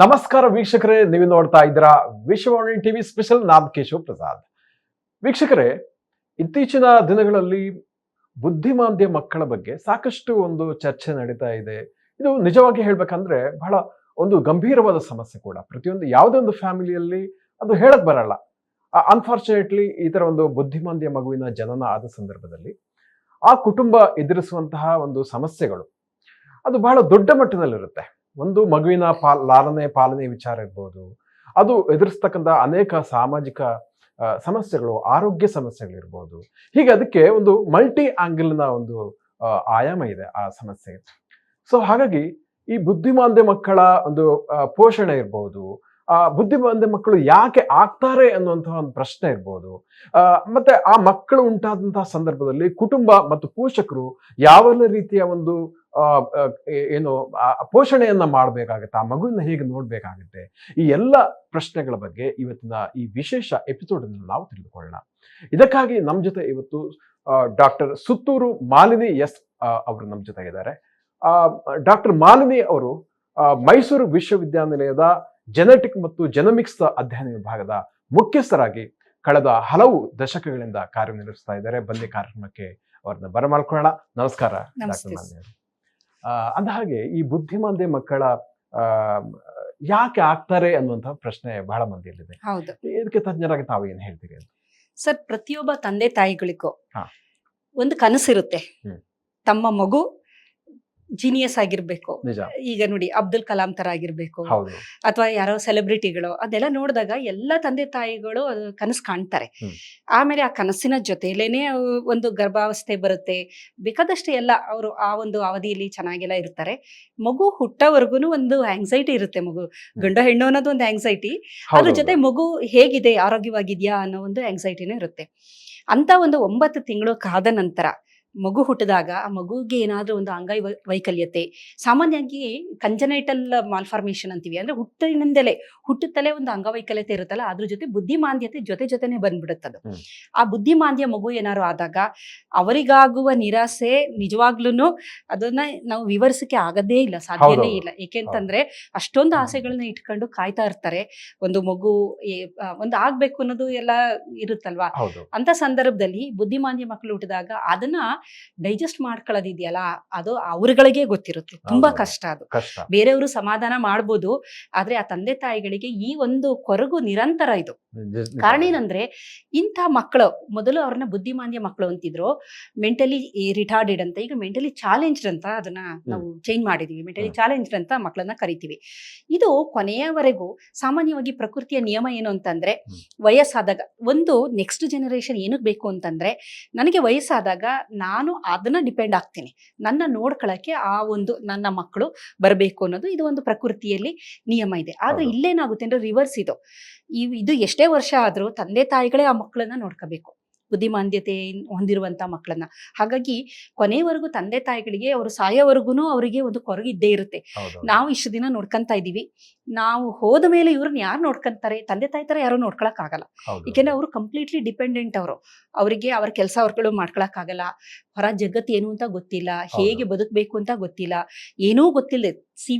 ನಮಸ್ಕಾರ ವೀಕ್ಷಕರೇ, ನೀವು ನೋಡ್ತಾ ಇದ್ದೀರಾ ವಿಶ್ವವಾಣಿ ಟಿವಿ ಸ್ಪೆಷಲ್. ನಾಮ್ ಕೇಶವ್ ಪ್ರಸಾದ್. ವೀಕ್ಷಕರೇ, ಇತ್ತೀಚಿನ ದಿನಗಳಲ್ಲಿ ಬುದ್ಧಿಮಾಂದ್ಯ ಮಕ್ಕಳ ಬಗ್ಗೆ ಸಾಕಷ್ಟು ಒಂದು ಚರ್ಚೆ ನಡೀತಾ ಇದೆ. ಇದು ನಿಜವಾಗಿ ಹೇಳ್ಬೇಕಂದ್ರೆ ಬಹಳ ಒಂದು ಗಂಭೀರವಾದ ಸಮಸ್ಯೆ ಕೂಡ. ಪ್ರತಿಯೊಂದು ಯಾವುದೇ ಒಂದು ಫ್ಯಾಮಿಲಿಯಲ್ಲಿ ಅದು ಹೇಳಕ್ ಬರಲ್ಲ. ಅನ್ಫಾರ್ಚುನೇಟ್ಲಿ ಈ ತರ ಒಂದು ಬುದ್ಧಿಮಾಂದ್ಯ ಮಗುವಿನ ಜನನ ಆದ ಸಂದರ್ಭದಲ್ಲಿ ಆ ಕುಟುಂಬ ಎದುರಿಸುವಂತಹ ಒಂದು ಸಮಸ್ಯೆಗಳು ಅದು ಬಹಳ ದೊಡ್ಡ ಮಟ್ಟದಲ್ಲಿರುತ್ತೆ. ಒಂದು ಮಗುವಿನ ಲಾಲನೆ ಪಾಲನೆ ವಿಚಾರ ಇರ್ಬೋದು, ಅದು ಎದುರಿಸ್ತಕ್ಕಂಥ ಅನೇಕ ಸಾಮಾಜಿಕ ಸಮಸ್ಯೆಗಳು, ಆರೋಗ್ಯ ಸಮಸ್ಯೆಗಳಿರ್ಬೋದು. ಹೀಗೆ ಅದಕ್ಕೆ ಒಂದು ಮಲ್ಟಿ ಆಂಗಲ್ನ ಒಂದು ಆಯಾಮ ಇದೆ ಆ ಸಮಸ್ಯೆ. ಸೊ ಹಾಗಾಗಿ ಈ ಬುದ್ಧಿಮಾಂದ್ಯ ಮಕ್ಕಳ ಒಂದು ಪೋಷಣೆ ಇರ್ಬೋದು, ಬುದ್ಧಿಮಾಂದ್ಯ ಮಕ್ಕಳು ಯಾಕೆ ಆಗ್ತಾರೆ ಅನ್ನುವಂತಹ ಒಂದು ಪ್ರಶ್ನೆ ಇರ್ಬೋದು, ಮತ್ತೆ ಆ ಮಕ್ಕಳು ಉಂಟಾದಂತಹ ಸಂದರ್ಭದಲ್ಲಿ ಕುಟುಂಬ ಮತ್ತು ಪೋಷಕರು ಯಾವೆಲ್ಲ ರೀತಿಯ ಒಂದು ಏನು ಪೋಷಣೆಯನ್ನ ಮಾಡಬೇಕಾಗತ್ತೆ, ಆ ಮಗುವಿನ ಹೇಗೆ ನೋಡ್ಬೇಕಾಗತ್ತೆ, ಈ ಎಲ್ಲ ಪ್ರಶ್ನೆಗಳ ಬಗ್ಗೆ ಇವತ್ತಿನ ಈ ವಿಶೇಷ ಎಪಿಸೋಡ್ ಅನ್ನು ನಾವು ತಿಳಿದುಕೊಳ್ಳೋಣ. ಇದಕ್ಕಾಗಿ ನಮ್ಮ ಜೊತೆ ಇವತ್ತು ಡಾಕ್ಟರ್ ಸುತ್ತೂರು ಮಾಲಿನಿ ಎಸ್ ಅವರು ನಮ್ಮ ಜೊತೆ ಇದ್ದಾರೆ. ಡಾಕ್ಟರ್ ಮಾಲಿನಿ ಅವರು ಮೈಸೂರು ವಿಶ್ವವಿದ್ಯಾನಿಲಯದ ಜೆನೆಟಿಕ್ ಮತ್ತು ಜೆನಮಿಕ್ಸ್ ಅಧ್ಯಯನ ವಿಭಾಗದ ಮುಖ್ಯಸ್ಥರಾಗಿ ಕಳೆದ ಹಲವು ದಶಕಗಳಿಂದ ಕಾರ್ಯನಿರ್ವಹಿಸ್ತಾ ಇದ್ದಾರೆ. ಬನ್ನಿ ಕಾರ್ಯಕ್ರಮಕ್ಕೆ ಅವ್ರನ್ನ ಬರಮಾಡ್ಕೊಳ್ಳೋಣ. ನಮಸ್ಕಾರ ಡಾಕ್ಟರ್ ಮಾಲಿನಿ. ಅಂದ ಹಾಗೆ ಈ ಬುದ್ಧಿಮಾಂದ್ಯ ಮಕ್ಕಳ ಯಾಕೆ ಆಗ್ತಾರೆ ಅನ್ನುವಂತಹ ಪ್ರಶ್ನೆ ಬಹಳ ಮಂದಿಯಲ್ಲಿದೆ. ಇದಕ್ಕೆ ತಜ್ಞರಾಗಿ ತಾವು ಏನ್ ಹೇಳ್ತೀರಿ ಅಂತ? ಸರ್, ಪ್ರತಿಯೊಬ್ಬ ತಂದೆ ತಾಯಿಗಳಿಗೂ ಒಂದು ಕನಸಿರುತ್ತೆ, ತಮ್ಮ ಮಗು ಜೀನಿಯಸ್ ಆಗಿರ್ಬೇಕು. ಈಗ ನೋಡಿ, ಅಬ್ದುಲ್ ಕಲಾಂ ತರ ಆಗಿರ್ಬೇಕು, ಅಥವಾ ಯಾರೋ ಸೆಲೆಬ್ರಿಟಿಗಳು, ಅದೆಲ್ಲ ನೋಡಿದಾಗ ಎಲ್ಲ ತಂದೆ ತಾಯಿಗಳು ಕನಸು ಕಾಣ್ತಾರೆ. ಆಮೇಲೆ ಆ ಕನಸಿನ ಜೊತೆಲೇನೆ ಒಂದು ಗರ್ಭಾವಸ್ಥೆ ಬರುತ್ತೆ, ಬೇಕಾದಷ್ಟು ಎಲ್ಲ ಅವರು ಆ ಒಂದು ಅವಧಿಯಲ್ಲಿ ಚೆನ್ನಾಗೆಲ್ಲ ಇರ್ತಾರೆ. ಮಗು ಹುಟ್ಟೋವರೆಗೂ ಒಂದು ಆಂಗ್ಸೈಟಿ ಇರುತ್ತೆ. ಮಗು ಗಂಡ ಹೆಣ್ಣು ಅನ್ನೋದು ಒಂದು ಆಂಗ್ಸೈಟಿ, ಅದ್ರ ಜೊತೆ ಮಗು ಹೇಗಿದೆ, ಆರೋಗ್ಯವಾಗಿದ್ಯಾ ಅನ್ನೋ ಒಂದು ಆಂಗ್ಸೈಟಿನೂ ಇರುತ್ತೆ. ಅಂತ ಒಂದು 9 ತಿಂಗಳು ಕಾದ ನಂತರ ಮಗು ಹುಟ್ಟಿದಾಗ ಆ ಮಗುಗೆ ಏನಾದ್ರೂ ಒಂದು ಅಂಗೈ ವೈಕಲ್ಯತೆ, ಸಾಮಾನ್ಯವಾಗಿ ಕಂಜನೈಟಲ್ ಮಾಲ್ಫಾರ್ಮೇಶನ್ ಅಂತೀವಿ, ಅಂದ್ರೆ ಹುಟ್ಟುತ್ತಲೇ ಒಂದು ಅಂಗವೈಕಲ್ಯತೆ ಇರುತ್ತಲ್ಲ, ಅದ್ರ ಜೊತೆ ಬುದ್ಧಿಮಾಂದ್ಯತೆ ಜೊತೆನೆ ಬಂದ್ಬಿಡುತ್ತದು. ಆ ಬುದ್ಧಿಮಾಂದ್ಯ ಮಗು ಏನಾದ್ರು ಆದಾಗ ಅವರಿಗಾಗುವ ನಿರಾಸೆ ನಿಜವಾಗ್ಲೂ ಅದನ್ನ ನಾವು ವಿವರಿಸಕ್ಕೆ ಆಗದೇ ಇಲ್ಲ, ಸಾಧ್ಯನೇ ಇಲ್ಲ. ಏಕೆಂತಂದ್ರೆ ಅಷ್ಟೊಂದು ಆಸೆಗಳನ್ನ ಇಟ್ಕೊಂಡು ಕಾಯ್ತಾ ಇರ್ತಾರೆ. ಒಂದು ಮಗು ಒಂದು ಆಗ್ಬೇಕು ಅನ್ನೋದು ಎಲ್ಲ ಇರುತ್ತಲ್ವಾ. ಅಂತ ಸಂದರ್ಭದಲ್ಲಿ ಬುದ್ಧಿಮಾಂದ್ಯ ಮಕ್ಕಳು ಹುಟ್ಟಿದಾಗ ಅದನ್ನ ಡೈಜೆಸ್ಟ್ ಮಾಡ್ಕೊಳ್ಳೋದಿದೆಯಲ್ಲ, ಅದು ಅವ್ರಗಳಿಗೆ ಗೊತ್ತಿರುತ್ತೆ. ತುಂಬಾ ಕಷ್ಟ. ಅದು ಬೇರೆಯವರು ಸಮಾಧಾನ ಮಾಡ್ಬೋದು, ಆದ್ರೆ ಆ ತಂದೆ ತಾಯಿಗಳಿಗೆ ಈ ಒಂದು ಕೊರಗು ನಿರಂತರ. ಇದು ಕಾರಣ ಏನಂದ್ರೆ, ಇಂಥ ಮಕ್ಕಳು ಮೊದಲು ಅವ್ರನ್ನ ಬುದ್ಧಿಮಾಂದ್ಯ ಮಕ್ಕಳು ಅಂತಿದ್ರು, ಮೆಂಟಲಿ ರಿಟಾರ್ಡೆಡ್ ಅಂತ, ಈಗ ಮೆಂಟಲಿ ಚಾಲೆಂಜ್ಡ್ ಅಂತ ಅದನ್ನ ನಾವು ಚೇಂಜ್ ಮಾಡಿದೀವಿ. ಮೆಂಟಲಿ ಚಾಲೆಂಜ್ಡ್ ಅಂತ ಮಕ್ಕಳನ್ನ ಕರಿತೀವಿ. ಇದು ಕೊನೆಯವರೆಗೂ ಸಾಮಾನ್ಯವಾಗಿ ಪ್ರಕೃತಿಯ ನಿಯಮ ಏನು ಅಂತಂದ್ರೆ, ವಯಸ್ಸಾದಾಗ ಒಂದು ನೆಕ್ಸ್ಟ್ ಜನರೇಷನ್ ಏನಕ್ಕೆ ಬೇಕು ಅಂತಂದ್ರೆ, ನನಗೆ ವಯಸ್ಸಾದಾಗ ನಾನು ಅದನ್ನ ಡಿಪೆಂಡ್ ಆಗ್ತೀನಿ, ನನ್ನ ನೋಡ್ಕೊಳಕ್ಕೆ ಆ ಒಂದು ನನ್ನ ಮಕ್ಕಳು ಬರಬೇಕು ಅನ್ನೋದು ಇದು ಒಂದು ಪ್ರಕೃತಿಯಲ್ಲಿ ನಿಯಮ ಇದೆ. ಆದ್ರೆ ಇಲ್ಲೇನಾಗುತ್ತೆ ಅಂದ್ರೆ ರಿವರ್ಸ್. ಇದು ಎಷ್ಟೇ ವರ್ಷ ಆದ್ರೂ ತಂದೆ ತಾಯಿಗಳೇ ಆ ಮಕ್ಕಳನ್ನ ನೋಡ್ಕೋಬೇಕು, ಬುದ್ಧಿಮಾಂದ್ಯತೆ ಹೊಂದಿರುವಂತ ಮಕ್ಕಳನ್ನ. ಹಾಗಾಗಿ ಕೊನೆವರೆಗೂ ತಂದೆ ತಾಯಿಗಳಿಗೆ ಅವರು ಸಾಯೋವರೆಗೂ ಅವರಿಗೆ ಒಂದು ಕೊರಗು ಇದ್ದೇ ಇರುತ್ತೆ. ನಾವು ಇಷ್ಟು ದಿನ ನೋಡ್ಕೊಂತ ಇದೀವಿ, ನಾವು ಹೋದ ಮೇಲೆ ಇವ್ರನ್ನ ಯಾರು ನೋಡ್ಕೊಂತಾರೆ? ತಂದೆ ತಾಯಿ ತರ ಯಾರು ನೋಡ್ಕೊಳಕ್ ಆಗಲ್ಲ. ಏಕೆಂದ್ರೆ ಅವರು ಕಂಪ್ಲೀಟ್ಲಿ ಡಿಪೆಂಡೆಂಟ್. ಅವರಿಗೆ ಅವರ ಕೆಲಸ ಅವ್ರಗಳು ಮಾಡ್ಕೊಳಕ್ ಆಗಲ್ಲ. ಹೊರ ಜಗತ್ತು ಏನು ಅಂತ ಗೊತ್ತಿಲ್ಲ, ಹೇಗೆ ಬದುಕಬೇಕು ಅಂತ ಗೊತ್ತಿಲ್ಲ, ಏನೂ ಗೊತ್ತಿಲ್ಲ.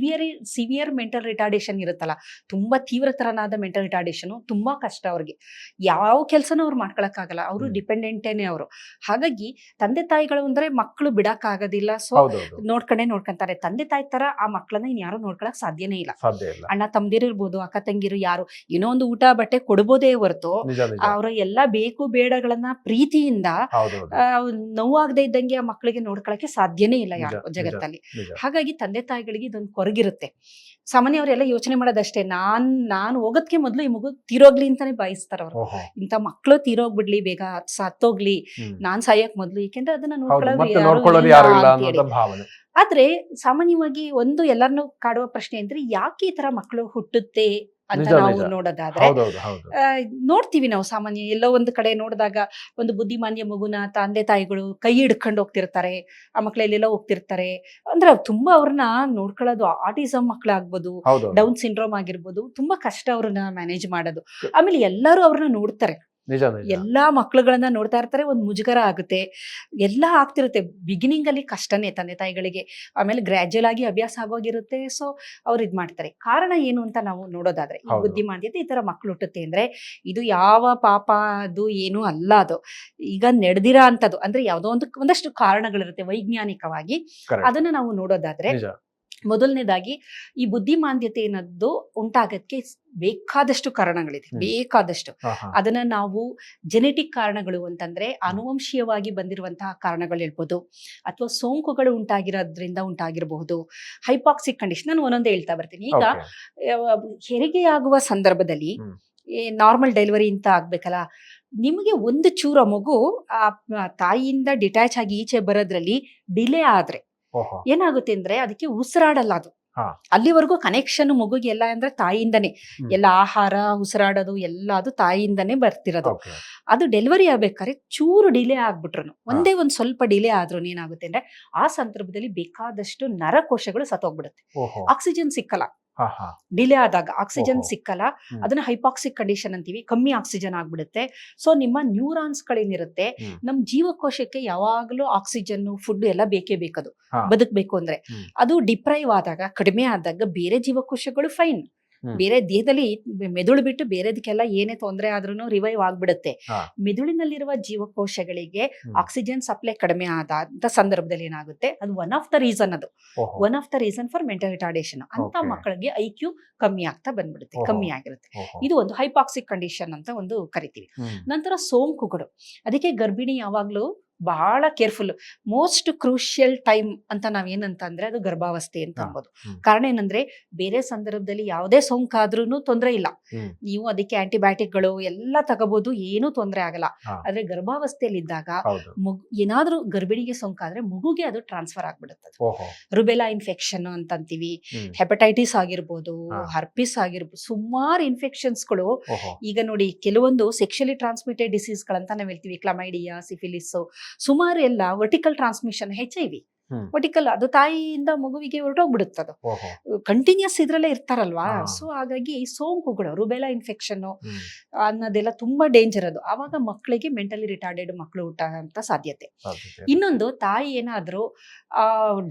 ಸಿವಿಯರ್ ಮೆಂಟಲ್ ರಿಟಾರ್ಡೇಷನ್ ಇರುತ್ತಲ್ಲ, ತುಂಬಾ ತೀವ್ರತರನಾದ ಮೆಂಟಲ್ ರಿಟಾರ್ಡೇಷನ್, ತುಂಬಾ ಕಷ್ಟ. ಅವ್ರಿಗೆ ಯಾವ ಕೆಲಸನೂ ಅವ್ರು ಮಾಡ್ಕೊಳಕ್ ಆಗಲ್ಲ, ಅವರು ಡಿಪೆಂಡೆಂಟೇನೆ ಅವರು. ಹಾಗಾಗಿ ತಂದೆ ತಾಯಿಗಳು ಅಂದ್ರೆ ಮಕ್ಕಳು ಬಿಡಕ್ ಆಗೋದಿಲ್ಲ. ಸೊ ನೋಡ್ಕೊಂತಾರೆ. ತಂದೆ ತಾಯಿ ತರ ಆ ಮಕ್ಕಳನ್ನ ಇನ್ಯಾರು ನೋಡ್ಕೊಳಕ್ ಸಾಧ್ಯನೇ ಇಲ್ಲ. ಅಣ್ಣ ತಮ್ಮದಿರು ಇರ್ಬೋದು, ಅಕ್ಕ ತಂಗಿರು, ಯಾರು ಏನೋ ಒಂದು ಊಟ ಬಟ್ಟೆ ಕೊಡ್ಬೋದೇ ಹೊರತು ಅವರ ಎಲ್ಲ ಬೇಕು ಬೇಡಗಳನ್ನ ಪ್ರೀತಿಯಿಂದ ನೋವಾಗದೆ ಇದ್ದಂಗೆ ಆ ಮಕ್ಕಳಿಗೆ ನೋಡ್ಕೊಳಕ್ಕೆ ಸಾಧ್ಯನೇ ಇಲ್ಲ ಯಾರು ಜಗತ್ತಲ್ಲಿ. ಹಾಗಾಗಿ ತಂದೆ ತಾಯಿಗಳಿಗೆ ಇದೊಂದು ಕೊರಗಿರುತ್ತೆ. ಸಾಮಾನ್ಯ ಅವರೆಲ್ಲ ಯೋಚನೆ ಮಾಡೋದಷ್ಟೇ, ನಾನು ಹೋಗೋದಕ್ಕೆ ಮೊದ್ಲು ಈ ಮಗು ತೀರೋಗ್ಲಿ ಅಂತಾನೆ ಬಯಸ್ತಾರ ಅವರು. ಇಂಥ ಮಕ್ಕಳು ತೀರೋಗ್ಬಿಡ್ಲಿ, ಬೇಗ ಸತ್ತೋಗ್ಲಿ, ನಾನ್ ಸಾಯಕ್ ಮೊದ್ಲು, ಏಕೆಂದ್ರೆ ಅದನ್ನ ನೋಡ್ಕೊಳ್ಳೋದು ಯಾರು ಇಲ್ಲ ಅಂತ ಹೇಳಿ. ಆದ್ರೆ ಸಾಮಾನ್ಯವಾಗಿ ಒಂದು ಎಲ್ಲರನ್ನೂ ಕಾಡುವ ಪ್ರಶ್ನೆ ಅಂದ್ರೆ, ಯಾಕೆ ಈ ತರ ಮಕ್ಕಳು ಹುಟ್ಟುತ್ತೆ ಅಂತ ನಾವು ನೋಡೋದಾದ್ರೆ ನೋಡ್ತೀವಿ. ನಾವು ಸಾಮಾನ್ಯ ಎಲ್ಲೋ ಒಂದು ಕಡೆ ನೋಡಿದಾಗ ಒಂದು ಬುದ್ಧಿಮಾಂದ್ಯ ಮಗುನ ತಂದೆ ತಾಯಿಗಳು ಕೈ ಹಿಡ್ಕೊಂಡು ಹೋಗ್ತಿರ್ತಾರೆ, ಆ ಮಕ್ಕಳೆಲ್ಲೆಲ್ಲ ಹೋಗ್ತಿರ್ತಾರೆ. ಅಂದ್ರೆ ತುಂಬಾ ಅವ್ರನ್ನ ನೋಡ್ಕೊಳ್ಳೋದು, ಆಟಿಸಮ್ ಮಕ್ಕಳಾಗ್ಬೋದು, ಡೌನ್ ಸಿಂಡ್ರೋಮ್ ಆಗಿರ್ಬೋದು, ತುಂಬಾ ಕಷ್ಟ ಅವ್ರನ್ನ ಮ್ಯಾನೇಜ್ ಮಾಡೋದು. ಆಮೇಲೆ ಎಲ್ಲರೂ ಅವ್ರನ್ನ ನೋಡ್ತಾರೆ. ನಿಜ ನಿಜ. ಎಲ್ಲಾ ಮಕ್ಳುಗಳನ್ನ ನೋಡ್ತಾ ಇರ್ತಾರೆ, ಒಂದ್ ಮುಜುಗರ ಆಗುತ್ತೆ, ಎಲ್ಲ ಆಗ್ತಿರುತ್ತೆ. ಬಿಗಿನಿಂಗ್ ಅಲ್ಲಿ ಕಷ್ಟನೇ ತಂದೆ ತಾಯಿಗಳಿಗೆ, ಆಮೇಲೆ ಗ್ರಾಜುಯಲ್ ಆಗಿ ಅಭ್ಯಾಸ ಆಗೋಗಿರುತ್ತೆ. ಸೊ ಅವ್ರು ಇದ್ ಮಾಡ್ತಾರೆ. ಕಾರಣ ಏನು ಅಂತ ನಾವು ನೋಡೋದಾದ್ರೆ, ಈ ಹೌದು. ಬುದ್ಧಿಮಾಂದ್ಯತೆ ಈ ತರ ಮಕ್ಳು ಹುಟ್ಟುತ್ತೆ ಅಂದ್ರೆ ಇದು ಯಾವ ಪಾಪ ಅದು ಏನು ಅಲ್ಲ. ಅದು ಈಗ ನಡೆದಿರೋ ಅಂತದ್ದು ಅಂದ್ರೆ ಯಾವ್ದೋ ಒಂದಷ್ಟು ಕಾರಣಗಳಿರುತ್ತೆ ವೈಜ್ಞಾನಿಕವಾಗಿ. Correct. ಅದನ್ನ ನಾವು ನೋಡೋದಾದ್ರೆ, ನಿಜ. ಮೊದಲನೇದಾಗಿ ಈ ಬುದ್ಧಿಮಾಂದ್ಯತೆ ಅನ್ನೋದು ಉಂಟಾಗಕ್ಕೆ ಬೇಕಾದಷ್ಟು ಕಾರಣಗಳಿದೆ, ಬೇಕಾದಷ್ಟು. ಅದನ್ನ ನಾವು ಜೆನೆಟಿಕ್ ಕಾರಣಗಳು ಅಂತಂದ್ರೆ ಅನುವಂಶೀಯವಾಗಿ ಬಂದಿರುವಂತಹ ಕಾರಣಗಳು ಹೇಳ್ಬೋದು, ಅಥವಾ ಸೋಂಕುಗಳು ಉಂಟಾಗಿರೋದ್ರಿಂದ ಉಂಟಾಗಿರಬಹುದು, ಹೈಪಾಕ್ಸಿಕ್ ಕಂಡೀಷನ್. ನಾನು ಒಂದೊಂದೇ ಹೇಳ್ತಾ ಬರ್ತೀನಿ. ಈಗ ಹೆರಿಗೆ ಆಗುವ ಸಂದರ್ಭದಲ್ಲಿ ನಾರ್ಮಲ್ ಡೆಲಿವರಿ ಅಂತ ಆಗ್ಬೇಕಲ್ಲ, ನಿಮಗೆ ಒಂದು ಚೂರ ಮಗು ಆ ತಾಯಿಯಿಂದ ಡಿಟ್ಯಾಚ್ ಆಗಿ ಈಚೆ ಬರೋದ್ರಲ್ಲಿ ಡಿಲೇ ಆದ್ರೆ ಏನಾಗುತ್ತೆ ಅಂದ್ರೆ ಅದಕ್ಕೆ ಉಸಿರಾಡಲ್ಲ. ಅದು ಅಲ್ಲಿವರೆಗೂ ಕನೆಕ್ಷನ್ ಮಗುಗೆ ಎಲ್ಲ ಅಂದ್ರೆ ತಾಯಿಯಿಂದನೇ, ಎಲ್ಲ ಆಹಾರ ಉಸಿರಾಡೋದು ಎಲ್ಲ ಅದು ತಾಯಿಯಿಂದನೇ ಬರ್ತಿರೋದು. ಅದು ಡೆಲಿವರಿ ಆಗ್ಬೇಕಾದ್ರೆ ಚೂರು ಡಿಲೇ ಆಗ್ಬಿಟ್ರು, ಒಂದೇ ಒಂದ್ ಸ್ವಲ್ಪ ಡಿಲೇ ಆದ್ರೂ ಏನಾಗುತ್ತೆ ಅಂದ್ರೆ ಆ ಸಂದರ್ಭದಲ್ಲಿ ಬೇಕಾದಷ್ಟು ನರಕೋಶಗಳು ಸತ್ತೋಗ್ಬಿಡುತ್ತೆ. ಆಕ್ಸಿಜನ್ ಸಿಕ್ಕಲ್ಲ. ಡಿಲೇ ಆದಾಗ ಆಕ್ಸಿಜನ್ ಸಿಕ್ಕಲ್ಲ. ಅದನ್ನ ಹೈಪಾಕ್ಸಿಕ್ ಕಂಡೀಷನ್ ಅಂತೀವಿ. ಕಮ್ಮಿ ಆಕ್ಸಿಜನ್ ಆಗ್ಬಿಡುತ್ತೆ. ಸೊ ನಿಮ್ಮ ನ್ಯೂರಾನ್ಸ್ ಗಳೇನಿರುತ್ತೆ, ನಮ್ ಜೀವಕೋಶಕ್ಕೆ ಯಾವಾಗ್ಲೂ ಆಕ್ಸಿಜನ್ ಫುಡ್ ಎಲ್ಲ ಬೇಕೇ ಬೇಕದು ಬದುಕಬೇಕು ಅಂದ್ರೆ. ಅದು ಡಿಪ್ರೈವ್ ಆದಾಗ, ಕಡಿಮೆ ಆದಾಗ ಬೇರೆ ಜೀವಕೋಶಗಳು ಫೈನ್, ಬೇರೆ ದೇಹದಲ್ಲಿ ಮೆದುಳು ಬಿಟ್ಟು ಬೇರೆದಕ್ಕೆಲ್ಲ ಏನೇ ತೊಂದರೆ ಆದ್ರೂ ರಿವೈವ್ ಆಗ್ಬಿಡುತ್ತೆ. ಮೆದುಳಿನಲ್ಲಿರುವ ಜೀವಕೋಶಗಳಿಗೆ ಆಕ್ಸಿಜನ್ ಸಪ್ಲೈ ಕಡಿಮೆ ಆದ ಸಂದರ್ಭದಲ್ಲಿ ಏನಾಗುತ್ತೆ, ಅದು one of the reason for mental retardation. ಅಂತ ಮಕ್ಕಳಿಗೆ ಐಕ್ಯೂ ಕಮ್ಮಿ ಆಗ್ತಾ ಬಂದ್ಬಿಡುತ್ತೆ, ಕಮ್ಮಿ ಆಗಿರುತ್ತೆ. ಇದು ಒಂದು ಹೈಪಾಕ್ಸಿಕ್ ಕಂಡೀಷನ್ ಅಂತ ಒಂದು ಕರಿತೀವಿ. ನಂತರ ಸೋಂಕುಗಳು. ಅದಕ್ಕೆ ಗರ್ಭಿಣಿ ಯಾವಾಗ್ಲೂ ಬಹಳ ಕೇರ್ಫುಲ್. ಮೋಸ್ಟ್ ಕ್ರೂಷಿಯಲ್ ಟೈಮ್ ಅಂತ ನಾವೇನಂತ ಅಂದ್ರೆ ಅದು ಗರ್ಭಾವಸ್ಥೆ ಅಂತ ಅನ್ಬೋದು. ಕಾರಣ ಏನಂದ್ರೆ ಬೇರೆ ಸಂದರ್ಭದಲ್ಲಿ ಯಾವುದೇ ಸೋಂಕಾದ್ರೂ ತೊಂದರೆ ಇಲ್ಲ, ನೀವು ಅದಕ್ಕೆ ಆಂಟಿಬಯೋಟಿಕ್ಗಳು ಎಲ್ಲ ತಗೋಬಹುದು, ಏನೂ ತೊಂದರೆ ಆಗಲ್ಲ. ಆದ್ರೆ ಗರ್ಭಾವಸ್ಥೆಯಲ್ಲಿ ಇದ್ದಾಗ ಏನಾದ್ರೂ ಗರ್ಭಿಣಿಗೆ ಸೋಂಕಾದ್ರೆ ಮಗುಗೆ ಅದು ಟ್ರಾನ್ಸ್ಫರ್ ಆಗ್ಬಿಡುತ್ತೆ. ರುಬೆಲಾ ಇನ್ಫೆಕ್ಷನ್ ಅಂತ ಅಂತೀವಿ, ಹೆಪಟೈಟಿಸ್ ಆಗಿರ್ಬೋದು, ಹರ್ಪಿಸ್ ಆಗಿರ್ಬೋದು, ಸುಮಾರು ಇನ್ಫೆಕ್ಷನ್ಸ್ಗಳು. ಈಗ ನೋಡಿ, ಕೆಲವೊಂದು ಸೆಕ್ಷುಲಿ ಟ್ರಾನ್ಸ್ಮಿಟೆಡ್ ಡಿಸೀಸ್ ಗಳಂತ ನಾವ್ ಹೇಳ್ತೀವಿ, ಕ್ಲಮೈಡಿಯಾ, ಸಿಫಿಲಿಸ್, ಸುಮಾರು ಎಲ್ಲ ವರ್ಟಿಕಲ್ ಟ್ರಾನ್ಸ್ಮಿಷನ್, HIV ವರ್ಟಿಕಲ್, ಅದು ತಾಯಿಯಿಂದ ಮಗುವಿಗೆ ಹೊರಟೋಗ್ಬಿಡುತ್ತದು. ಕಂಟಿನ್ಯೂಸ್ ಇದ್ರಲ್ಲೇ ಇರ್ತಾರಲ್ವಾ. ಸೊ ಹಾಗಾಗಿ ಸೋಂಕುಗಳು, ರುಬೆಲಾ ಇನ್ಫೆಕ್ಷನ್ ಅನ್ನೋದೆಲ್ಲ ತುಂಬಾ ಡೇಂಜರ್. ಅದು ಆವಾಗ ಮಕ್ಕಳಿಗೆ ಮೆಂಟಲಿ ರಿಟಾರ್ಡೆಡ್ ಮಕ್ಕಳು ಹುಟ್ಟುವಂತ ಸಾಧ್ಯತೆ. ಇನ್ನೊಂದು, ತಾಯಿ ಏನಾದ್ರೂ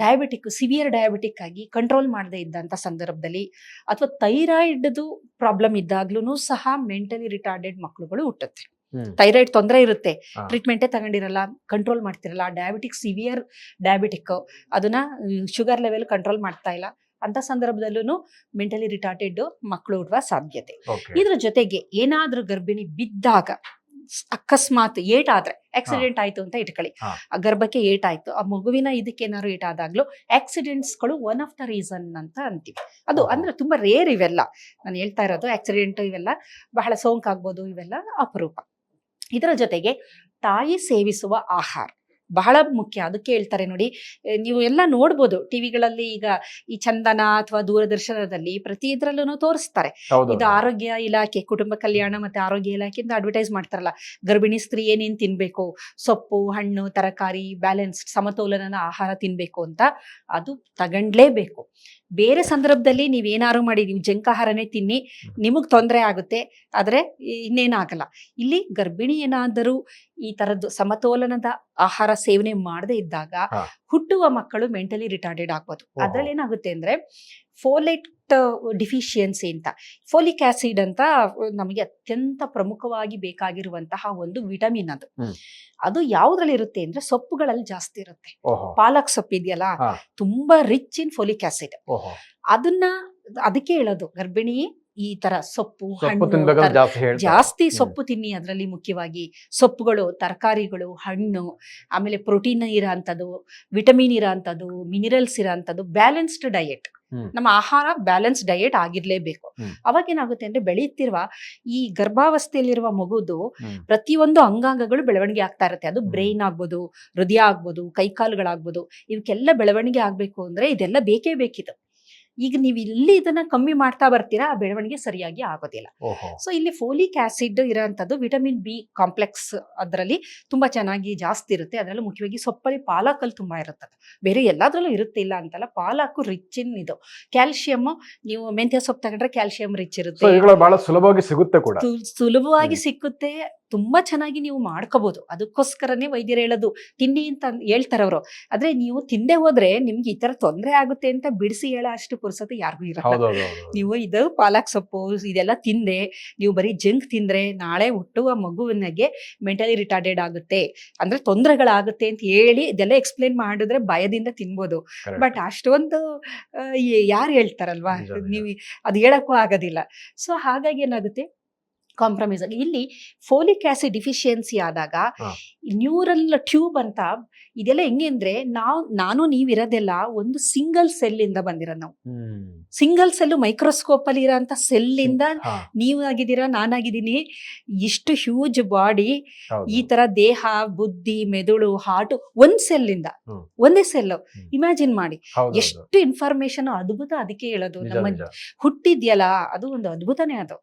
ಡಯಾಬಿಟಿಕ್, ಸಿವಿಯರ್ ಡಯಾಬಿಟಿಕ್ ಆಗಿ ಕಂಟ್ರೋಲ್ ಮಾಡದೇ ಇದ್ದಂತ ಸಂದರ್ಭದಲ್ಲಿ, ಅಥವಾ ಥೈರಾಯ್ಡ್ದು ಪ್ರಾಬ್ಲಮ್ ಇದ್ದಾಗ್ಲೂ ಸಹ ಮೆಂಟಲಿ ರಿಟಾರ್ಡೆಡ್ ಮಕ್ಕಳುಗಳು ಹುಟ್ಟುತ್ತೆ. ಥೈರಾಯ್ಡ್ ತೊಂದರೆ ಇರುತ್ತೆ, ಟ್ರೀಟ್ಮೆಂಟೇ ತಗೊಂಡಿರಲ್ಲ, ಕಂಟ್ರೋಲ್ ಮಾಡ್ತಿರಲ್ಲ, ಡಯಾಬಿಟಿಕ್, ಸಿವಿಯರ್ ಡಯಾಬಿಟಿಕ್, ಅದನ್ನ ಶುಗರ್ ಲೆವೆಲ್ ಕಂಟ್ರೋಲ್ ಮಾಡ್ತಾ ಇಲ್ಲ, ಅಂತ ಸಂದರ್ಭದಲ್ಲೂ ಮೆಂಟಲಿ ರಿಟಾರ್ಡೆಡ್ ಮಕ್ಕಳು ಹುಟ್ಟುವ ಸಾಧ್ಯತೆ. ಇದ್ರ ಜೊತೆಗೆ ಏನಾದ್ರೂ ಗರ್ಭಿಣಿ ಬಿದ್ದಾಗ, ಅಕಸ್ಮಾತ್ ಏಟಾದ್ರೆ, ಆಕ್ಸಿಡೆಂಟ್ ಆಯ್ತು ಅಂತ ಇಟ್ಕೊಳ್ಳಿ, ಆ ಗರ್ಭಕ್ಕೆ ಏಟಾಯ್ತು, ಆ ಮಗುವಿನ ಇದಕ್ಕೆ ಏನಾದ್ರು ಏಟಾದಾಗ್ಲೂ ಆಕ್ಸಿಡೆಂಟ್ಸ್ಗಳು ಒನ್ ಆಫ್ ದ ರೀಸನ್ ಅಂತ ಅಂತೀವಿ. ಅದು ಅಂದ್ರೆ ತುಂಬಾ ರೇರ್ ಇವೆಲ್ಲ ನಾನು ಹೇಳ್ತಾ ಇರೋದು. ಆಕ್ಸಿಡೆಂಟ್ ಇವೆಲ್ಲ ಬಹಳ ಸೋಂಕಾಗ್ಬೋದು, ಇವೆಲ್ಲ ಅಪರೂಪ. ಇದರ ಜೊತೆಗೆ ತಾಯಿ ಸೇವಿಸುವ ಆಹಾರ ಬಹಳ ಮುಖ್ಯ. ಅದಕ್ಕೆ ಹೇಳ್ತಾರೆ ನೋಡಿ, ನೀವು ಎಲ್ಲ ನೋಡ್ಬೋದು ಟಿವಿಗಳಲ್ಲಿ, ಈಗ ಈ ಚಂದನ ಅಥವಾ ದೂರದರ್ಶನದಲ್ಲಿ ಪ್ರತಿ ಇದ್ರಲ್ಲೂ ತೋರಿಸ್ತಾರೆ. ಇದು ಆರೋಗ್ಯ ಇಲಾಖೆ, ಕುಟುಂಬ ಕಲ್ಯಾಣ ಮತ್ತೆ ಆರೋಗ್ಯ ಇಲಾಖೆಯಿಂದ ಅಡ್ವರ್ಟೈಸ್ ಮಾಡ್ತಾರಲ್ಲ, ಗರ್ಭಿಣಿ ಸ್ತ್ರೀ ಏನೇನ್ ತಿನ್ಬೇಕು, ಸೊಪ್ಪು, ಹಣ್ಣು, ತರಕಾರಿ, ಬ್ಯಾಲೆನ್ಸ್ಡ್ ಸಮತೋಲನದ ಆಹಾರ ತಿನ್ಬೇಕು ಅಂತ. ಅದು ತಗೊಂಡ್ಲೇಬೇಕು. ಬೇರೆ ಸಂದರ್ಭದಲ್ಲಿ ನೀವೇನಾರು ಮಾಡಿ, ನೀವು ಜಂಕ್ ಆಹಾರನೇ ತಿನ್ನಿ, ನಿಮಗ್ ತೊಂದರೆ ಆಗುತ್ತೆ, ಆದ್ರೆ ಇನ್ನೇನಾಗಲ್ಲ. ಇಲ್ಲಿ ಗರ್ಭಿಣಿ ಏನಾದರೂ ಈ ತರದ್ದು ಸಮತೋಲನದ ಆಹಾರ ಸೇವನೆ ಮಾಡದೇ ಇದ್ದಾಗ ಹುಟ್ಟುವ ಮಕ್ಕಳು ಮೆಂಟಲಿ ರಿಟಾರ್ಡೆಡ್ ಆಗ್ಬೋದು. ಅದ್ರಲ್ಲಿ ಏನಾಗುತ್ತೆ ಅಂದ್ರೆ ಫೋಲೇಟ್ ಡಿಫಿಷಿಯನ್ಸಿ ಅಂತ, ಫೋಲಿಕ್ ಆಸಿಡ್ ಅಂತ ನಮಗೆ ಅತ್ಯಂತ ಪ್ರಮುಖವಾಗಿ ಬೇಕಾಗಿರುವಂತಹ ಒಂದು ವಿಟಮಿನ್. ಅದು ಯಾವ್ದ್ರಲ್ಲಿ ಇರುತ್ತೆ ಅಂದ್ರೆ ಸೊಪ್ಪುಗಳಲ್ಲಿ ಜಾಸ್ತಿ ಇರುತ್ತೆ. ಪಾಲಕ್ ಸೊಪ್ಪು ಇದೆಯಲ್ಲ, ತುಂಬಾ ರಿಚ್ ಇನ್ ಫೋಲಿಕ್ ಆಸಿಡ್. ಅದಕ್ಕೆ ಹೇಳೋದು ಗರ್ಭಿಣಿ ಈ ತರ ಸೊಪ್ಪು, ಹಣ್ಣು ಜಾಸ್ತಿ ಸೊಪ್ಪು ತಿನ್ನಿ. ಅದರಲ್ಲಿ ಮುಖ್ಯವಾಗಿ ಸೊಪ್ಪುಗಳು, ತರಕಾರಿಗಳು, ಹಣ್ಣು, ಆಮೇಲೆ ಪ್ರೋಟೀನ್ ಇರೋಂಥದ್ದು, ವಿಟಮಿನ್ ಇರೋಂಥದ್ದು, ಮಿನರಲ್ಸ್ ಇರೋಂಥದ್ದು, ಬ್ಯಾಲೆನ್ಸ್ಡ್ ಡಯೆಟ್. ನಮ್ಮ ಆಹಾರ ಬ್ಯಾಲೆನ್ಸ್ ಡಯೆಟ್ ಆಗಿರ್ಲೇಬೇಕು. ಅವಾಗ ಏನಾಗುತ್ತೆ ಅಂದ್ರೆ ಬೆಳೆಯುತ್ತಿರುವ ಈ ಗರ್ಭಾವಸ್ಥೆಯಲ್ಲಿರುವ ಮಗುದು ಪ್ರತಿಯೊಂದು ಅಂಗಾಂಗಗಳು ಬೆಳವಣಿಗೆ ಆಗ್ತಾ ಇರುತ್ತೆ. ಅದು ಬ್ರೈನ್ ಆಗ್ಬೋದು, ಹೃದಯ ಆಗ್ಬೋದು, ಕೈಕಾಲುಗಳಾಗ್ಬೋದು, ಇವಕ್ಕೆಲ್ಲ ಬೆಳವಣಿಗೆ ಆಗ್ಬೇಕು ಅಂದ್ರೆ ಇದೆಲ್ಲ ಬೇಕೇ ಬೇಕಿದು. ಈಗ ನೀವು ಇಲ್ಲಿ ಇದನ್ನ ಕಮ್ಮಿ ಮಾಡ್ತಾ ಬರ್ತೀರಾ, ಆ ಬೆಳವಣಿಗೆ ಸರಿಯಾಗಿ ಆಗೋದಿಲ್ಲ. ಸೊ ಇಲ್ಲಿ ಫೋಲಿಕ್ ಆಸಿಡ್ ಇರೋಂಥದ್ದು, ವಿಟಮಿನ್ ಬಿ ಕಾಂಪ್ಲೆಕ್ಸ್ ಅದರಲ್ಲಿ ತುಂಬಾ ಚೆನ್ನಾಗಿ ಜಾಸ್ತಿ ಇರುತ್ತೆ. ಅದರಲ್ಲೂ ಮುಖ್ಯವಾಗಿ ಸೊಪ್ಪಲ್ಲಿ ಪಾಲಕಲ್ಲಿ ತುಂಬಾ ಇರುತ್ತೆ. ಬೇರೆ ಎಲ್ಲಾದ್ರಲ್ಲೂ ಇರುತ್ತೆ ಇಲ್ಲ ಅಂತಲ್ಲ, ಪಾಲಕು ರಿಚ್ ಇನ್ ಇದು. ಕ್ಯಾಲ್ಸಿಯಂ, ನೀವು ಮೆಂತ್ಯ ಸೊಪ್ಪು ತಗೊಂಡ್ರೆ ಕ್ಯಾಲ್ಸಿಯಂ ರಿಚ್ ಇರುತ್ತೆ, ಬಹಳ ಸುಲಭವಾಗಿ ಸಿಗುತ್ತೆ ಕೂಡ, ಸುಲಭವಾಗಿ ಸಿಕ್ಕುತ್ತೆ. ತುಂಬಾ ಚೆನ್ನಾಗಿ ನೀವು ಮಾಡ್ಕೋಬಹುದು. ಅದಕ್ಕೋಸ್ಕರನೇ ವೈದ್ಯರು ಹೇಳೋದು ತಿನ್ನಿ ಅಂತ ಹೇಳ್ತಾರೆ ಅವರು. ಆದ್ರೆ ನೀವು ತಿಂದೆ ಹೋದ್ರೆ ನಿಮ್ಗೆ ಈ ತರ ತೊಂದರೆ ಆಗುತ್ತೆ ಅಂತ ಬಿಡಿಸಿ ಹೇಳೋ ಅಷ್ಟು ಪುರ್ಸೊತ್ತು ಯಾರಿಗೂ ಇರಲ್ಲ. ನೀವು ಇದು ಪಾಲಕ್ ಸೊಪ್ಪು ಇದೆಲ್ಲ ತಿಂದೆ, ನೀವು ಬರೀ ಜಂಕ್ ತಿಂದ್ರೆ ನಾಳೆ ಹುಟ್ಟುವ ಮಗುವಿನಗೆ ಮೆಂಟಲಿ ರಿಟಾರ್ಡೆಡ್ ಆಗುತ್ತೆ, ಅಂದ್ರೆ ತೊಂದರೆಗಳಾಗುತ್ತೆ ಅಂತ ಹೇಳಿ ಇದೆಲ್ಲ ಎಕ್ಸ್ಪ್ಲೇನ್ ಮಾಡಿದ್ರೆ ಭಯದಿಂದ ತಿನ್ಬೋದು. ಬಟ್ ಅಷ್ಟೊಂದು ಯಾರು ಹೇಳ್ತಾರಲ್ವಾ, ನೀವು ಅದು ಹೇಳಕ್ಕೂ ಆಗೋದಿಲ್ಲ. ಸೊ ಹಾಗಾಗಿ ಏನಾಗುತ್ತೆ, ಕಾಂಪ್ರಮೈಸ್ ಆಗಿ ಇಲ್ಲಿ ಫೋಲಿಕ್ ಆಸಿಡ್ ಡಿಫಿಷಿಯನ್ಸಿ ಆದಾಗ ನ್ಯೂರಲ್ ಟ್ಯೂಬ್ ಅಂತ ಇದೆಲ್ಲ ಹೆಂಗೆ ಅಂದ್ರೆ ನಾನು ನೀವಿರೋದೆಲ್ಲ ಒಂದು ಸಿಂಗಲ್ ಸೆಲ್ ಇಂದ ಬಂದಿರೋ ನಾವು. ಸಿಂಗಲ್ ಸೆಲ್ ಮೈಕ್ರೋಸ್ಕೋಪ್ ಅಲ್ಲಿ ಇರೋಂಥ ಸೆಲ್ ಇಂದ ನೀವು ಆಗಿದ್ದೀರಾ, ನಾನಾಗಿದ್ದೀನಿ. ಇಷ್ಟು ಹ್ಯೂಜ್ ಬಾಡಿ, ಈ ತರ ದೇಹ, ಬುದ್ಧಿ, ಮೆದುಳು, ಹಾರ್ಟ್ ಒಂದ್ ಸೆಲ್ ಇಂದ, ಒಂದೇ ಸೆಲ್. ಇಮ್ಯಾಜಿನ್ ಮಾಡಿ ಎಷ್ಟು ಇನ್ಫಾರ್ಮೇಶನ್ ಅದ್ಭುತ. ಅದಕ್ಕೆ ಹೇಳೋದು ನಮ್ಮ ಹುಟ್ಟಿದ್ಯಲ್ಲ ಅದು ಒಂದು ಅದ್ಭುತನೇ ಅದು.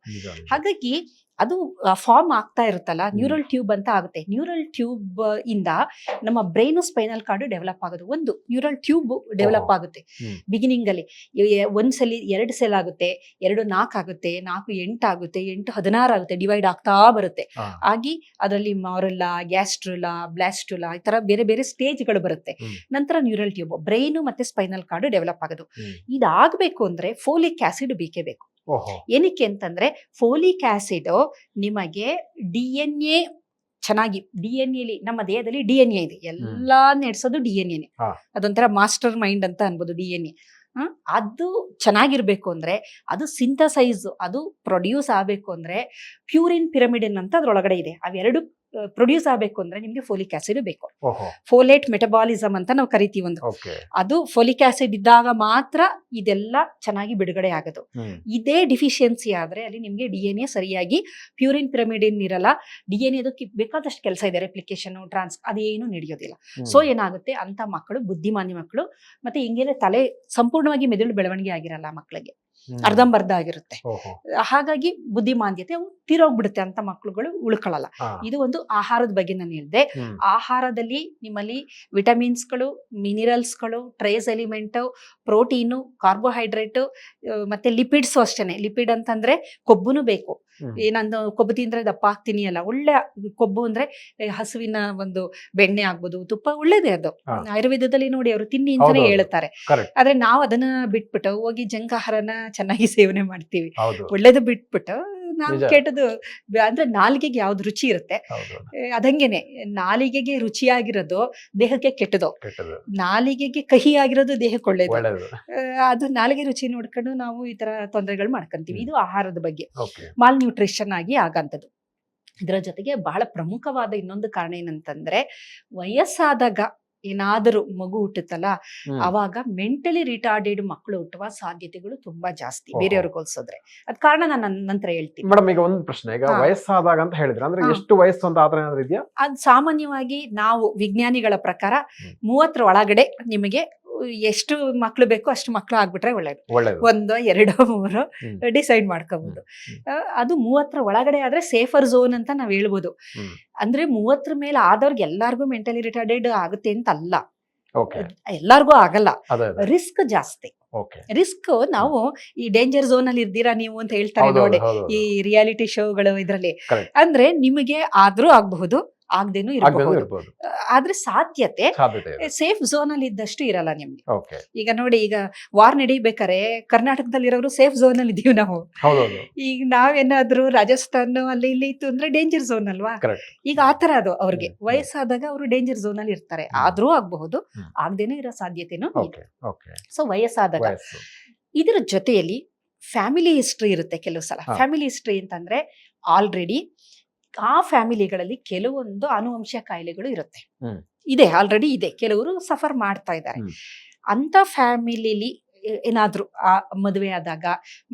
ಹಾಗಾಗಿ ಅದು ಫಾರ್ಮ್ ಆಗ್ತಾ ಇರುತ್ತಲ್ಲ, ನ್ಯೂರಲ್ ಟ್ಯೂಬ್ ಅಂತ ಆಗುತ್ತೆ. ನ್ಯೂರಲ್ ಟ್ಯೂಬ್ ಇಂದ ನಮ್ಮ ಬ್ರೈನ್ ಸ್ಪೈನಲ್ ಕಾರ್ಡ್ ಡೆವಲಪ್ ಆಗೋದು. ಒಂದು ನ್ಯೂರಲ್ ಟ್ಯೂಬ್ ಡೆವಲಪ್ ಆಗುತ್ತೆ ಬಿಗಿನಿಂಗ್ ಅಲ್ಲಿ. 1 ಸೆಲ್ 2 ಸೆಲ್ ಆಗುತ್ತೆ, 2 4 ಆಗುತ್ತೆ, 4 8 ಆಗುತ್ತೆ, 8 16 ಆಗುತ್ತೆ, ಡಿವೈಡ್ ಆಗ್ತಾ ಬರುತ್ತೆ. ಆಗಿ ಅದರಲ್ಲಿ ಮಾರುಲಾ, ಗ್ಯಾಸ್ಟ್ರುಲಾ, ಬ್ಲಾಸ್ಟುಲಾ ಈ ತರ ಬೇರೆ ಬೇರೆ ಸ್ಟೇಜ್ಗಳು ಬರುತ್ತೆ. ನಂತರ ನ್ಯೂರಲ್ ಟ್ಯೂಬ್, ಬ್ರೈನ್ ಮತ್ತೆ ಸ್ಪೈನಲ್ ಕಾರ್ಡ್ ಡೆವಲಪ್ ಆಗೋದು. ಇದಾಗಬೇಕು ಅಂದ್ರೆ ಫೋಲಿಕ್ ಆಸಿಡ್ ಬೇಕೇ ಬೇಕು. ಏನಕ್ಕೆ ಅಂತಂದ್ರೆ ಫೋಲಿಕ್ ಆಸಿಡ್ ನಿಮಗೆ DNA ಚೆನ್ನಾಗಿ, DNA ನಮ್ಮ ದೇಹದಲ್ಲಿ DNA ಇದೆ, ಎಲ್ಲಾ ನಡೆಸೋದು DNA. ಅದೊಂಥರ ಮಾಸ್ಟರ್ ಮೈಂಡ್ ಅಂತ ಅನ್ಬೋದು DNA. ಅದು ಚೆನ್ನಾಗಿರ್ಬೇಕು ಅಂದ್ರೆ, ಅದು ಸಿಂಥಸೈಸ್, ಅದು ಪ್ರೊಡ್ಯೂಸ್ ಆಗ್ಬೇಕು ಅಂದ್ರೆ ಪ್ಯೂರಿನ್ ಪಿರಮಿಡಿನ್ ಅಂತ ಅದ್ರೊಳಗಡೆ ಇದೆ. ಅವೆರಡು ಪ್ರೊಡ್ಯೂಸ್ ಆಗಬೇಕು ಅಂದ್ರೆ ನಿಮ್ಗೆ ಫೋಲಿಕ್ ಆಸಿಡ್ ಬೇಕು. ಫೋಲೇಟ್ ಮೆಟಬಾಲಿಸಮ್ ಅಂತ ನಾವು ಕರಿತೀವಿ ಒಂದು. ಅದು ಫೋಲಿಕ್ ಆಸಿಡ್ ಇದ್ದಾಗ ಮಾತ್ರ ಇದೆಲ್ಲ ಚೆನ್ನಾಗಿ ಬಿಡುಗಡೆ ಆಗೋದು. ಇದೇ ಡಿಫಿಷಿಯನ್ಸಿ ಆದ್ರೆ ಅಲ್ಲಿ ನಿಮ್ಗೆ DNA ಸರಿಯಾಗಿ ಪ್ಯೂರಿನ್ ಪಿರಮಿಡಿನ್ ಇರಲ್ಲ. DNA ಅದಕ್ಕೆ ಬೇಕಾದಷ್ಟು ಕೆಲಸ ಇದೆ, ರೆಪ್ಲಿಕೇಶನ್, ಅದೇನು ನಡೆಯೋದಿಲ್ಲ. ಸೊ ಏನಾಗುತ್ತೆ, ಅಂತ ಮಕ್ಕಳು ಬುದ್ಧಿಮಾನ್ಯ ಮಕ್ಕಳು, ಮತ್ತೆ ಹಿಂಗೇನೆ ತಲೆ ಸಂಪೂರ್ಣವಾಗಿ ಮೆದುಳು ಬೆಳವಣಿಗೆ ಆಗಿರಲ್ಲ ಮಕ್ಕಳಿಗೆ, ಅರ್ಧಂಬರ್ಧ ಆಗಿರುತ್ತೆ. ಹಾಗಾಗಿ ಬುದ್ಧಿಮಾಂದ್ಯತೆ ತೀರೋಗ್ಬಿಡುತ್ತೆ, ಅಂತ ಮಕ್ಕಳುಗಳು ಉಳ್ಕೊಳ್ಳಲ್ಲ. ಇದು ಒಂದು ಆಹಾರದ ಬಗ್ಗೆ ನಾನು ಹೇಳಿದೆ. ಆಹಾರದಲ್ಲಿ ನಿಮ್ಮಲ್ಲಿ ವಿಟಮಿನ್ಸ್ಗಳು, ಮಿನಿರಲ್ಸ್ಗಳು, ಟ್ರೇಸ್ ಎಲಿಮೆಂಟ್, ಪ್ರೋಟೀನು, ಕಾರ್ಬೋಹೈಡ್ರೇಟ್ ಮತ್ತೆ ಲಿಪಿಡ್ಸ್ ಅಷ್ಟೇನೆ. ಲಿಪಿಡ್ ಅಂತಂದ್ರೆ ಕೊಬ್ಬುನು ಬೇಕು. ಏನಂದು ಕೊಬ್ಬು ತಿಂದ್ರೆ ದಪ್ಪ ಆಗ್ತೀನಿ ಅಲ್ಲ, ಒಳ್ಳೆ ಕೊಬ್ಬು ಅಂದ್ರೆ ಹಸುವಿನ ಒಂದು ಬೆಣ್ಣೆ ಆಗ್ಬೋದು, ತುಪ್ಪ ಒಳ್ಳೇದೇ ಅದು. ಆಯುರ್ವೇದದಲ್ಲಿ ನೋಡಿ ಅವರು ತಿನ್ನಿ ಅಂತಾನೆ ಹೇಳ್ತಾರೆ. ಆದ್ರೆ ನಾವು ಅದನ್ನ ಬಿಟ್ಬಿಟ್ಟು ಹೋಗಿ ಜಂಕ್ ಆಹಾರನ ಚೆನ್ನಾಗಿ ಸೇವನೆ ಮಾಡ್ತೀವಿ. ಒಳ್ಳೇದು ಬಿಟ್ಬಿಟ್ಟು ನಾವು ಕೆಟ್ಟದು ಅಂದ್ರೆ ನಾಲಿಗೆಗೆ ಯಾವ್ದು ರುಚಿ ಇರುತ್ತೆ ಅದಂಗೆನೆ ನಾಲಿಗೆಗೆ ರುಚಿಯಾಗಿರೋದು ದೇಹಕ್ಕೆ ಕೆಟ್ಟದು, ನಾಲಿಗೆಗೆ ಕಹಿ ಆಗಿರೋದು ದೇಹಕ್ಕೆ ಒಳ್ಳೇದು. ಅದು ನಾಲಿಗೆ ರುಚಿ ನೋಡ್ಕೊಂಡು ನಾವು ಈ ತರ ತೊಂದರೆಗಳು ಮಾಡ್ಕೊಂತೀವಿ. ಇದು ಆಹಾರದ ಬಗ್ಗೆ ಮಾಲ್ ನ್ಯೂಟ್ರಿಷನ್ ಆಗಿ ಆಗಂತದ್ದು. ಇದರ ಜೊತೆಗೆ ಬಹಳ ಪ್ರಮುಖವಾದ ಇನ್ನೊಂದು ಕಾರಣ ಏನಂತಂದ್ರೆ, ವಯಸ್ಸಾದಾಗ ಏನಾದರೂ ಮಗು ಹುಟ್ಟುತ್ತಲ್ಲ, ಅವಾಗ ಮೆಂಟಲಿ ರಿಟಾರ್ಡೆಡ್ ಮಕ್ಕಳು ಹುಟ್ಟುವ ಸಾಧ್ಯತೆಗಳು ತುಂಬಾ ಜಾಸ್ತಿ ಬೇರೆಯವ್ರಿಗೆ ಹೋಲಿಸಿದ್ರೆ. ಅದ್ ಕಾರಣ ನಾನು ನಂತರ ಹೇಳ್ತೀನಿ. ಮೇಡಮ್, ಈಗ ಒಂದು ಪ್ರಶ್ನೆ, ಈಗ ವಯಸ್ಸಾದಾಗ ಅಂತ ಹೇಳಿದ್ರೆ ಅಂದ್ರೆ ಎಷ್ಟು ವಯಸ್ಸು ಅಂತ ಆತರ ಏನಾದ್ರು ಇದೆಯಾ? ಅದು ಸಾಮಾನ್ಯವಾಗಿ ನಾವು ವಿಜ್ಞಾನಿಗಳ ಪ್ರಕಾರ 30 ಒಳಗಡೆ ನಿಮಗೆ ಎಷ್ಟು ಮಕ್ಳು ಬೇಕೋ ಅಷ್ಟು ಮಕ್ಳು ಆಗ್ಬಿಟ್ರೆ ಒಳ್ಳೇದು. 1 2 3 ಡಿಸೈಡ್ ಮಾಡ್ಕೋಬಹುದು. ಅದು 30 ಒಳಗಡೆ ಆದ್ರೆ ಸೇಫರ್ ಝೋನ್ ಅಂತ ನಾವ್ ಹೇಳ್ಬೋದು. ಅಂದ್ರೆ 30 ಮೇಲೆ ಆದವ್ರಿಗೆ ಎಲ್ಲಾರ್ಗು ಮೆಂಟಲಿ ರಿಟಾರ್ಡೆಡ್ ಆಗುತ್ತೆ ಅಂತ ಅಲ್ಲ, ಎಲ್ಲಾರ್ಗೂ ಆಗಲ್ಲ. ರಿಸ್ಕ್ ಜಾಸ್ತಿ. ರಿಸ್ಕ್ ನಾವು ಈ ಡೇಂಜರ್ ಝೋನ್ ಅಲ್ಲಿ ಇರ್ತೀರಾ ನೀವು ಅಂತ ಹೇಳ್ತಾರೆ ನೋಡಿ ಈ ರಿಯಾಲಿಟಿ ಶೋಗಳು ಇದ್ರಲ್ಲಿ. ಅಂದ್ರೆ ನಿಮಗೆ ಆದ್ರೂ ಆಗಬಹುದು, ಆಗದೇನು ಇರಬಹುದು. ಆದ್ರೆ ಸಾಧ್ಯತೆ ಸೇಫ್ ಝೋನ್ ಅಲ್ಲಿ ಇದ್ದಷ್ಟು ಇರಲ್ಲ ನಿಮ್ಗೆ. ಈಗ ನೋಡಿ, ಈಗ ವಾರ್ ನಡೀಬೇಕಾರೆ ಕರ್ನಾಟಕದಲ್ಲಿ ಇರೋರು ಸೇಫ್ ಝೋನ್ ಅಲ್ಲಿ ಇದೀವಿ ನಾವು. ಈಗ ನಾವೇನಾದ್ರೂ ರಾಜಸ್ಥಾನ ಅಲ್ಲಿ ಇಲ್ಲಿ ಇತ್ತು ಅಂದ್ರೆ ಡೇಂಜರ್ ಝೋನ್ ಅಲ್ವಾ. ಈಗ ಆತರ ಅದು ಅವ್ರಿಗೆ ವಯಸ್ಸಾದಾಗ ಅವರು ಡೇಂಜರ್ ಝೋನ್ ಅಲ್ಲಿ ಇರ್ತಾರೆ, ಆದ್ರೂ ಆಗಬಹುದು, ಆಗದೇನು ಇರೋ ಸಾಧ್ಯತೆನೂ ಇದೆ. ಸೊ ವಯಸ್ಸಾದಾಗ ಇದರ ಜೊತೆಯಲ್ಲಿ ಫ್ಯಾಮಿಲಿ ಹಿಸ್ಟ್ರಿ ಇರುತ್ತೆ. ಕೆಲವು ಸಲ ಫ್ಯಾಮಿಲಿ ಹಿಸ್ಟ್ರಿ ಅಂತಂದ್ರೆ ಆಲ್ರೆಡಿ ಆ ಫ್ಯಾಮಿಲಿಗಳಲ್ಲಿ ಕೆಲವೊಂದು ಆನುವಂಶಿಕ ಕಾಯಿಲೆಗಳು ಇರುತ್ತೆ, ಇದೆ ಆಲ್ರೆಡಿ ಇದೆ, ಕೆಲವರು ಸಫರ್ ಮಾಡ್ತಾ ಇದ್ದಾರೆ. ಅಂತ ಫ್ಯಾಮಿಲಿಲಿ ಏನಾದ್ರು ಆ ಮದುವೆ ಆದಾಗ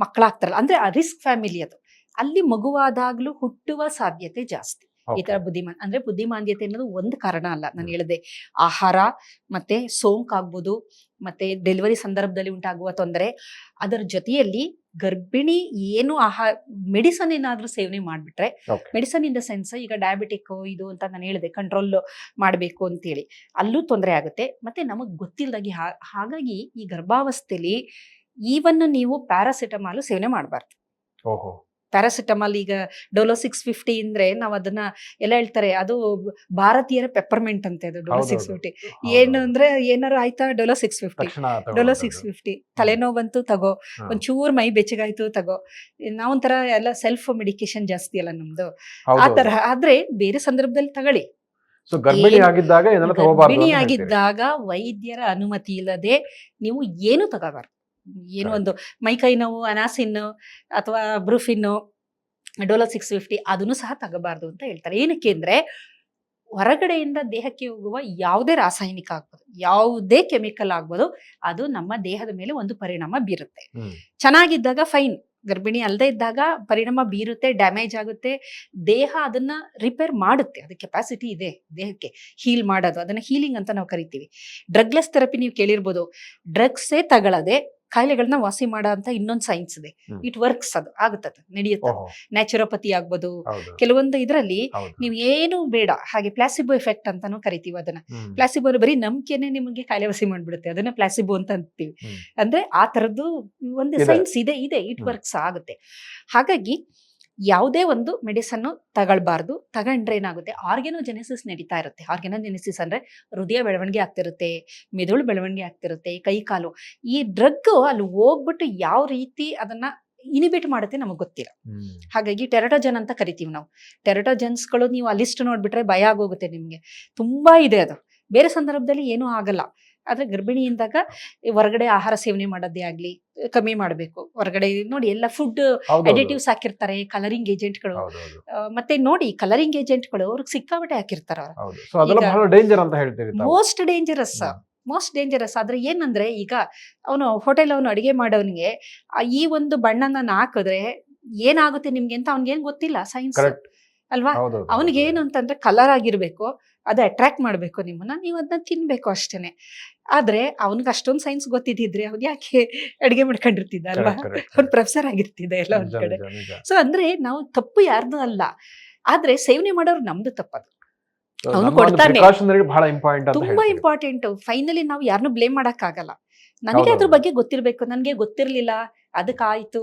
ಮಕ್ಕಳಾಗ್ತಾರಲ್ಲ, ಅಂದ್ರೆ ಆ ರಿಸ್ಕ್ ಫ್ಯಾಮಿಲಿ ಅದು, ಅಲ್ಲಿ ಮಗುವಾದಾಗ್ಲೂ ಹುಟ್ಟುವ ಸಾಧ್ಯತೆ ಜಾಸ್ತಿ. ಈ ತರ ಬುದ್ಧಿಮಾಂದ್ಯತೆ ಅನ್ನೋದು ಒಂದು ಕಾರಣ ಅಲ್ಲ. ನಾನು ಹೇಳಿದೆ, ಆಹಾರ ಮತ್ತೆ ಸೋಂಕಾಗ್ಬೋದು, ಮತ್ತೆ ಡೆಲಿವರಿ ಸಂದರ್ಭದಲ್ಲಿ ಉಂಟಾಗುವ ತೊಂದರೆ, ಅದರ ಜೊತೆಯಲ್ಲಿ ಗರ್ಭಿಣಿ ಏನು ಮೆಡಿಸನ್ ಏನಾದ್ರೂ ಸೇವನೆ ಮಾಡ್ಬಿಟ್ರೆ, ಮೆಡಿಸನ್ ಇನ್ ದ ಸೆನ್ಸ್ ಈಗ ಡಯಾಬಿಟಿಕ್ ಇದು ಅಂತ ನಾನು ಹೇಳಿದೆ, ಕಂಟ್ರೋಲ್ ಮಾಡಬೇಕು ಅಂತೇಳಿ, ಅಲ್ಲೂ ತೊಂದರೆ ಆಗುತ್ತೆ. ಮತ್ತೆ ನಮಗ್ ಗೊತ್ತಿಲ್ಲದಾಗಿ ಹಾಗಾಗಿ ಈ ಗರ್ಭಾವಸ್ಥೆಯಲ್ಲಿ ಈವನ್ ನೀವು ಪ್ಯಾರಾಸಿಟಮಾಲ್ ಸೇವನೆ ಮಾಡಬಾರ್ದು. ಪ್ಯಾರಾಸಿಟಮಾಲ್ ಈಗ ಡೋಲೋ 650 ಅಂದ್ರೆ ನಾವು ಅದನ್ನ ಎಲ್ಲ ಹೇಳ್ತಾರೆ, ಅದು ಭಾರತೀಯರ ಪೆಪ್ಪರ್ಮೆಂಟ್ ಅಂತೆ ಅದು ಡೋಲೋ 650. ಏನು ಅಂದ್ರೆ ಏನಾರು ಆಯ್ತಾ ಡೋಲೋ 650 ತಲೆನೋವಂತೂ ತಗೋ, ಒಂಚೂರು ಮೈ ಬೆಚ್ಚಗಾಯ್ತು ತಗೋ. ನಾವೊಂಥರ ಎಲ್ಲ ಸೆಲ್ಫ್ ಮೆಡಿಕೇಶನ್ ಜಾಸ್ತಿ ಅಲ್ಲ ನಮ್ದು, ಆ ತರ. ಆದ್ರೆ ಬೇರೆ ಸಂದರ್ಭದಲ್ಲಿ ತಗೊಳ್ಳಿ. ಗರ್ಭಿಣಿ ಆಗಿದ್ದಾಗ ವೈದ್ಯರ ಅನುಮತಿ ಇಲ್ಲದೆ ನೀವು ಏನು ತಗೋಬಾರ್ದು. ಏನು ಒಂದು ಮೈಕೈ ನೋವು, ಅನಾಸಿನ್ ಅಥವಾ ಬ್ರೂಫಿನ್, ಡೋಲೋ 650 ಅದನ್ನು ಸಹ ತಗೋಬಾರ್ದು ಅಂತ ಹೇಳ್ತಾರೆ. ಏನಕ್ಕೆ ಅಂದ್ರೆ ಹೊರಗಡೆಯಿಂದ ದೇಹಕ್ಕೆ ಹೋಗುವ ಯಾವುದೇ ರಾಸಾಯನಿಕ ಆಗ್ಬೋದು, ಯಾವುದೇ ಕೆಮಿಕಲ್ ಆಗ್ಬೋದು, ಅದು ನಮ್ಮ ದೇಹದ ಮೇಲೆ ಒಂದು ಪರಿಣಾಮ ಬೀರುತ್ತೆ. ಚೆನ್ನಾಗಿದ್ದಾಗ ಫೈನ್, ಗರ್ಭಿಣಿ ಅಲ್ಲದೆ ಇದ್ದಾಗ ಪರಿಣಾಮ ಬೀರುತ್ತೆ, ಡ್ಯಾಮೇಜ್ ಆಗುತ್ತೆ. ದೇಹ ಅದನ್ನ ರಿಪೇರ್ ಮಾಡುತ್ತೆ, ಅದು ಕೆಪಾಸಿಟಿ ಇದೆ ದೇಹಕ್ಕೆ ಹೀಲ್ ಮಾಡೋದು. ಅದನ್ನ ಹೀಲಿಂಗ್ ಅಂತ ನಾವು ಕರಿತೀವಿ. ಡ್ರಗ್ಲೆಸ್ ಥೆರಪಿ ನೀವು ಕೇಳಿರ್ಬೋದು. ಡ್ರಗ್ಸೇ ತಗೊಳ್ಳದೆ ಕಾಯಿಲೆಗಳನ್ನ ವಾಸಿ ಮಾಡೋ ಅಂತ ಇನ್ನೊಂದು ಸೈನ್ಸ್ ಇದೆ. ಇಟ್ ವರ್ಕ್ಸ್, ಅದು ಆಗುತ್ತದೆ, ನಡೆಯುತ್ತೆ. ನ್ಯಾಚುರೋಪತಿ ಆಗ್ಬೋದು. ಕೆಲವೊಂದು ಇದರಲ್ಲಿ ನೀವು ಏನು ಬೇಡ, ಹಾಗೆ ಪ್ಲಾಸಿಬೋ ಎಫೆಕ್ಟ್ ಅಂತಾನು ಕರಿತೀವಿ ಅದನ್ನ. ಪ್ಲಾಸಿಬೋ ಬರೀ ನಂಬಿಕೆನೆ ನಿಮಗೆ ಕಾಯಿಲೆ ವಾಸಿ ಮಾಡ್ಬಿಡುತ್ತೆ, ಅದನ್ನ ಪ್ಲಾಸಿಬೋ ಅಂತ ಅಂತೀವಿ. ಅಂದ್ರೆ ಆ ತರದ್ದು ಒಂದು ಸೈನ್ಸ್ ಇದೆ, ಇಟ್ ವರ್ಕ್ಸ್ ಆಗುತ್ತೆ. ಹಾಗಾಗಿ ಯಾವುದೇ ಒಂದು ಮೆಡಿಸನ್ ತಗೊಳ್ಬಾರ್ದು. ತಗೊಂಡ್ರೆ ಏನಾಗುತ್ತೆ, ಆರ್ಗ್ಯಾನೋಜೆನೆಸಿಸ್ ನಡೀತಾ ಇರುತ್ತೆ. ಆರ್ಗ್ಯಾನೋಜೆನೆಸಿಸ್ ಅಂದ್ರೆ ಹೃದಯ ಬೆಳವಣಿಗೆ ಆಗ್ತಿರುತ್ತೆ, ಮೆದುಳು ಬೆಳವಣಿಗೆ ಆಗ್ತಿರುತ್ತೆ, ಕೈ ಕಾಲು. ಈ ಡ್ರಗ್ ಅಲ್ಲಿ ಹೋಗ್ಬಿಟ್ಟು ಯಾವ ರೀತಿ ಅದನ್ನ ಇನಿಬಿಟ್ ಮಾಡುತ್ತೆ ನಮಗೆ ಗೊತ್ತಿಲ್ಲ. ಹಾಗಾಗಿ ಟೆರಟೋಜನ್ ಅಂತ ಕರಿತೀವಿ ನಾವು. ಟೆರಟೋಜನ್ಸ್ಗಳು ನೀವು ಆ ಲಿಸ್ಟ್ ನೋಡ್ಬಿಟ್ರೆ ಭಯ ಆಗೋಗುತ್ತೆ ನಿಮ್ಗೆ. ತುಂಬಾ ಇದೆ ಅದು. ಬೇರೆ ಸಂದರ್ಭದಲ್ಲಿ ಏನೂ ಆಗಲ್ಲ. ಆದ್ರೆ ಗರ್ಭಿಣಿಯಿಂದಾಗ ಹೊರಗಡೆ ಆಹಾರ ಸೇವನೆ ಮಾಡೋದೇ ಆಗ್ಲಿ ಕಮ್ಮಿ ಮಾಡಬೇಕು. ಹೊರಗಡೆ ನೋಡಿ ಎಲ್ಲ ಫುಡ್ ಅಡಿಟಿವ್ಸ್ ಹಾಕಿರ್ತಾರೆ, ಕಲರಿಂಗ್ ಏಜೆಂಟ್ಗಳು. ಮತ್ತೆ ನೋಡಿ ಕಲರಿಂಗ್ ಏಜೆಂಟ್ಗಳು ಅವ್ರಿಗೆ ಸಿಕ್ಕಾಬಟ್ಟೆ ಹಾಕಿರ್ತಾರ. Most dangerous. ಆದ್ರೆ ಏನಂದ್ರೆ ಈಗ ಹೋಟೆಲ್ ಅವನು ಅಡಿಗೆ ಮಾಡೋನಿಗೆ ಈ ಒಂದು ಬಣ್ಣನ ಹಾಕಿದ್ರೆ ಏನಾಗುತ್ತೆ ನಿಮ್ಗೆ ಅಂತ ಅವ್ನಿಗೇನ್ ಗೊತ್ತಿಲ್ಲ, ಸೈನ್ಸ್ ಅಲ್ವಾ. ಅವನಿಗೆ ಏನು ಅಂತಂದ್ರೆ ಕಲರ್ ಆಗಿರ್ಬೇಕು, ಅದು ಅಟ್ರಾಕ್ಟ್ ಮಾಡ್ಬೇಕು ನಿಮ್ಮನ್ನ, ನೀವು ಅದನ್ನ ತಿನ್ಬೇಕು ಅಷ್ಟೇನೆ. ಆದ್ರೆ ಅವನಿಗೆ ಅಷ್ಟೊಂದು ಸೈನ್ಸ್ ಗೊತ್ತಿದ್ದಿದ್ರೆ ಅವ್ನು ಯಾಕೆ ಅಡಿಗೆ ಮಾಡ್ಕೊಂಡಿರ್ತಿದ್ದ ಅಲ್ವಾ, ಅವ್ನು ಪ್ರೊಫೆಸರ್ ಆಗಿರ್ತಿದ್ದ ಎಲ್ಲ ಒಂದ್ ಕಡೆ. ಸೊ ಅಂದ್ರೆ ನಾವು ತಪ್ಪು ಯಾರ್ದು ಅಲ್ಲ, ಆದ್ರೆ ಸೇವನೆ ಮಾಡೋರು ನಮ್ದು ತಪ್ಪದು. ಅವನು ಕೊಡ್ತಾನೆ, ತುಂಬಾ ಇಂಪಾರ್ಟೆಂಟ್. ಫೈನಲಿ ನಾವು ಯಾರನ್ನೂ ಬ್ಲೇಮ್ ಮಾಡಕ್ ಆಗಲ್ಲ. ನನಗೆ ಅದ್ರ ಬಗ್ಗೆ ಗೊತ್ತಿರ್ಬೇಕು. ನನ್ಗೆ ಗೊತ್ತಿರ್ಲಿಲ್ಲ, ಅದಕ್ಕಾಯ್ತು,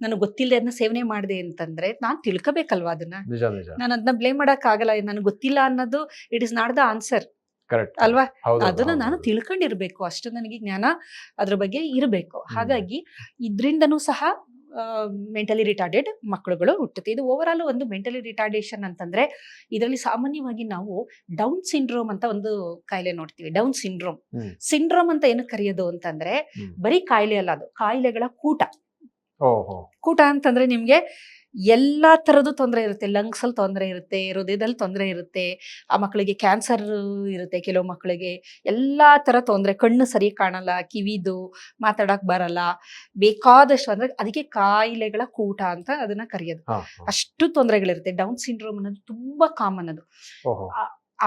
ನನಗೆ ಗೊತ್ತಿಲ್ಲದೆ ಅದನ್ನ ಸೇವನೆ ಮಾಡಿದೆ ಅಂತಂದ್ರೆ ನಾನ್ ತಿಳ್ಕೊಬೇಕಲ್ವಾ ಅದನ್ನ. ನಾನು ಅದನ್ನ ಬ್ಲೇಮ್ ಮಾಡಕ್ ಆಗಲ್ಲ. ನನಗೆ ಗೊತ್ತಿಲ್ಲ ಅನ್ನೋದು it is not the answer ಅಲ್ವಾ. ಅದನ್ನ ನಾನು ತಿಳ್ಕೊಂಡಿರ್ಬೇಕು, ಅಷ್ಟು ನನಗೆ ಜ್ಞಾನ ಅದ್ರ ಬಗ್ಗೆ ಇರಬೇಕು. ಹಾಗಾಗಿ ಇದ್ರಿಂದನೂ ಸಹ ಮೆಂಟಲಿ ರಿಟಾರ್ಡೆಡ್ ಮಕ್ಕಳುಗಳು ಹುಟ್ಟುತ್ತೆ. ಇದು ಓವರ್ ಆಲ್ ಒಂದು ಮೆಂಟಲಿ ರಿಟಾರ್ಡೇಷನ್ ಅಂತಂದ್ರೆ ಇದರಲ್ಲಿ ಸಾಮಾನ್ಯವಾಗಿ ನಾವು ಡೌನ್ ಸಿಂಡ್ರೋಮ್ ಅಂತ ಒಂದು ಕಾಯಿಲೆ ನೋಡ್ತೀವಿ. ಡೌನ್ ಸಿಂಡ್ರೋಮ್ ಅಂತ ಏನು ಕರೆಯೋದು ಅಂತಂದ್ರೆ ಬರೀ ಕಾಯಿಲೆ ಅಲ್ಲ, ಅದು ಕಾಯಿಲೆಗಳ ಕೂಟ ಅಂತಂದ್ರೆ ನಿಮ್ಗೆ ಎಲ್ಲಾ ತರದ್ದು ತೊಂದರೆ ಇರುತ್ತೆ. ಲಂಗ್ಸ್ ಅಲ್ಲಿ ತೊಂದರೆ ಇರುತ್ತೆ, ಹೃದಯದಲ್ಲಿ ತೊಂದರೆ ಇರುತ್ತೆ, ಆ ಮಕ್ಕಳಿಗೆ ಕ್ಯಾನ್ಸರ್ ಇರುತ್ತೆ, ಕೆಲವು ಮಕ್ಕಳಿಗೆ ಎಲ್ಲಾ ತರ ತೊಂದರೆ. ಕಣ್ಣು ಸರಿ ಕಾಣಲ್ಲ, ಕಿವಿದು ಮಾತಾಡಕ್ ಬರಲ್ಲ, ಬೇಕಾದಷ್ಟು. ಅಂದ್ರೆ ಅದಕ್ಕೆ ಕಾಯಿಲೆಗಳ ಕೂಟ ಅಂತ ಅದನ್ನ ಕರೆಯೋದು. ಅಷ್ಟು ತೊಂದರೆಗಳಿರುತ್ತೆ. ಡೌನ್ ಸಿಂಡ್ರೋಮ್ ಅನ್ನೋದು ತುಂಬಾ ಕಾಮನ್. ಅದು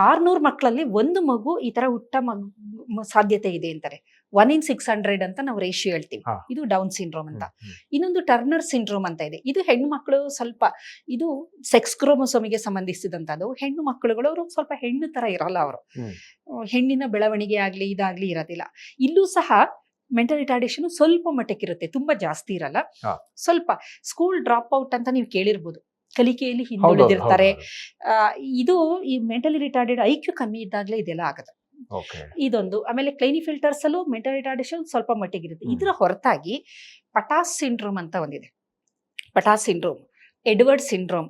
600 ಮಕ್ಕಳಲ್ಲಿ ಒಂದು ಮಗು ಈ ತರ ಸಾಧ್ಯತೆ ಇದೆ ಅಂತಾರೆ. 1 in 600 ಅಂತ ನಾವು ರೇಷಿಯೋ ಹೇಳ್ತೀವಿ. ಇದು ಡೌನ್ ಸಿಂಡ್ರೋಮ್ ಅಂತ. ಇನ್ನೊಂದು ಟರ್ನರ್ ಸಿಂಡ್ರೋಮ್ ಅಂತ ಇದೆ. ಇದು ಹೆಣ್ಣು ಮಕ್ಕಳು ಸ್ವಲ್ಪ, ಇದು ಸೆಕ್ಸ್ ಕ್ರೋಮೋಸೋಮಿಗೆ ಸಂಬಂಧಿಸಿದಂತದ್ದು. ಹೆಣ್ಣು ಮಕ್ಕಳುಗಳು ಅವರು ಸ್ವಲ್ಪ ಹೆಣ್ಣು ತರ ಇರಲ್ಲ, ಅವರು ಹೆಣ್ಣಿನ ಬೆಳವಣಿಗೆ ಆಗ್ಲಿ ಇದಾಗ್ಲಿ ಇರೋದಿಲ್ಲ. ಇಲ್ಲೂ ಸಹ ಮೆಂಟಲ್ ರಿಟಾರ್ಡೇಷನ್ ಸ್ವಲ್ಪ ಮಟ್ಟಕ್ಕಿರುತ್ತೆ, ತುಂಬಾ ಜಾಸ್ತಿ ಇರಲ್ಲ. ಸ್ವಲ್ಪ ಸ್ಕೂಲ್ ಡ್ರಾಪ್ ಔಟ್ ಅಂತ ನೀವು ಕೇಳಿರ್ಬೋದು, ಕಲಿಕೆಯಲ್ಲಿ ಹಿಂದುಳಿದಿರ್ತಾರೆ. ಇದು ಈ ಮೆಂಟಲಿ ರಿಟಾರ್ಡೆಡ್ ಐಕ್ಯೂ ಕಮ್ಮಿ ಇದ್ದಾಗಲೇ ಇದೆಲ್ಲ ಆಗತ್ತೆ. ಇದೊಂದು. ಆಮೇಲೆ ಕ್ಲೈನಿಫಿಲ್ಟರ್ಸ್ ಅಲ್ಲೂ ಮೆಂಟಲ್ ರಿಟಾರ್ಡೇಷನ್ ಸ್ವಲ್ಪ ಮಟ್ಟಿಗಿರುತ್ತೆ. ಇದರ ಹೊರತಾಗಿ ಪಟಾಸ್ ಸಿಂಡ್ರೋಮ್ ಅಂತ ಒಂದಿದೆ. Patau syndrome, Edward syndrome,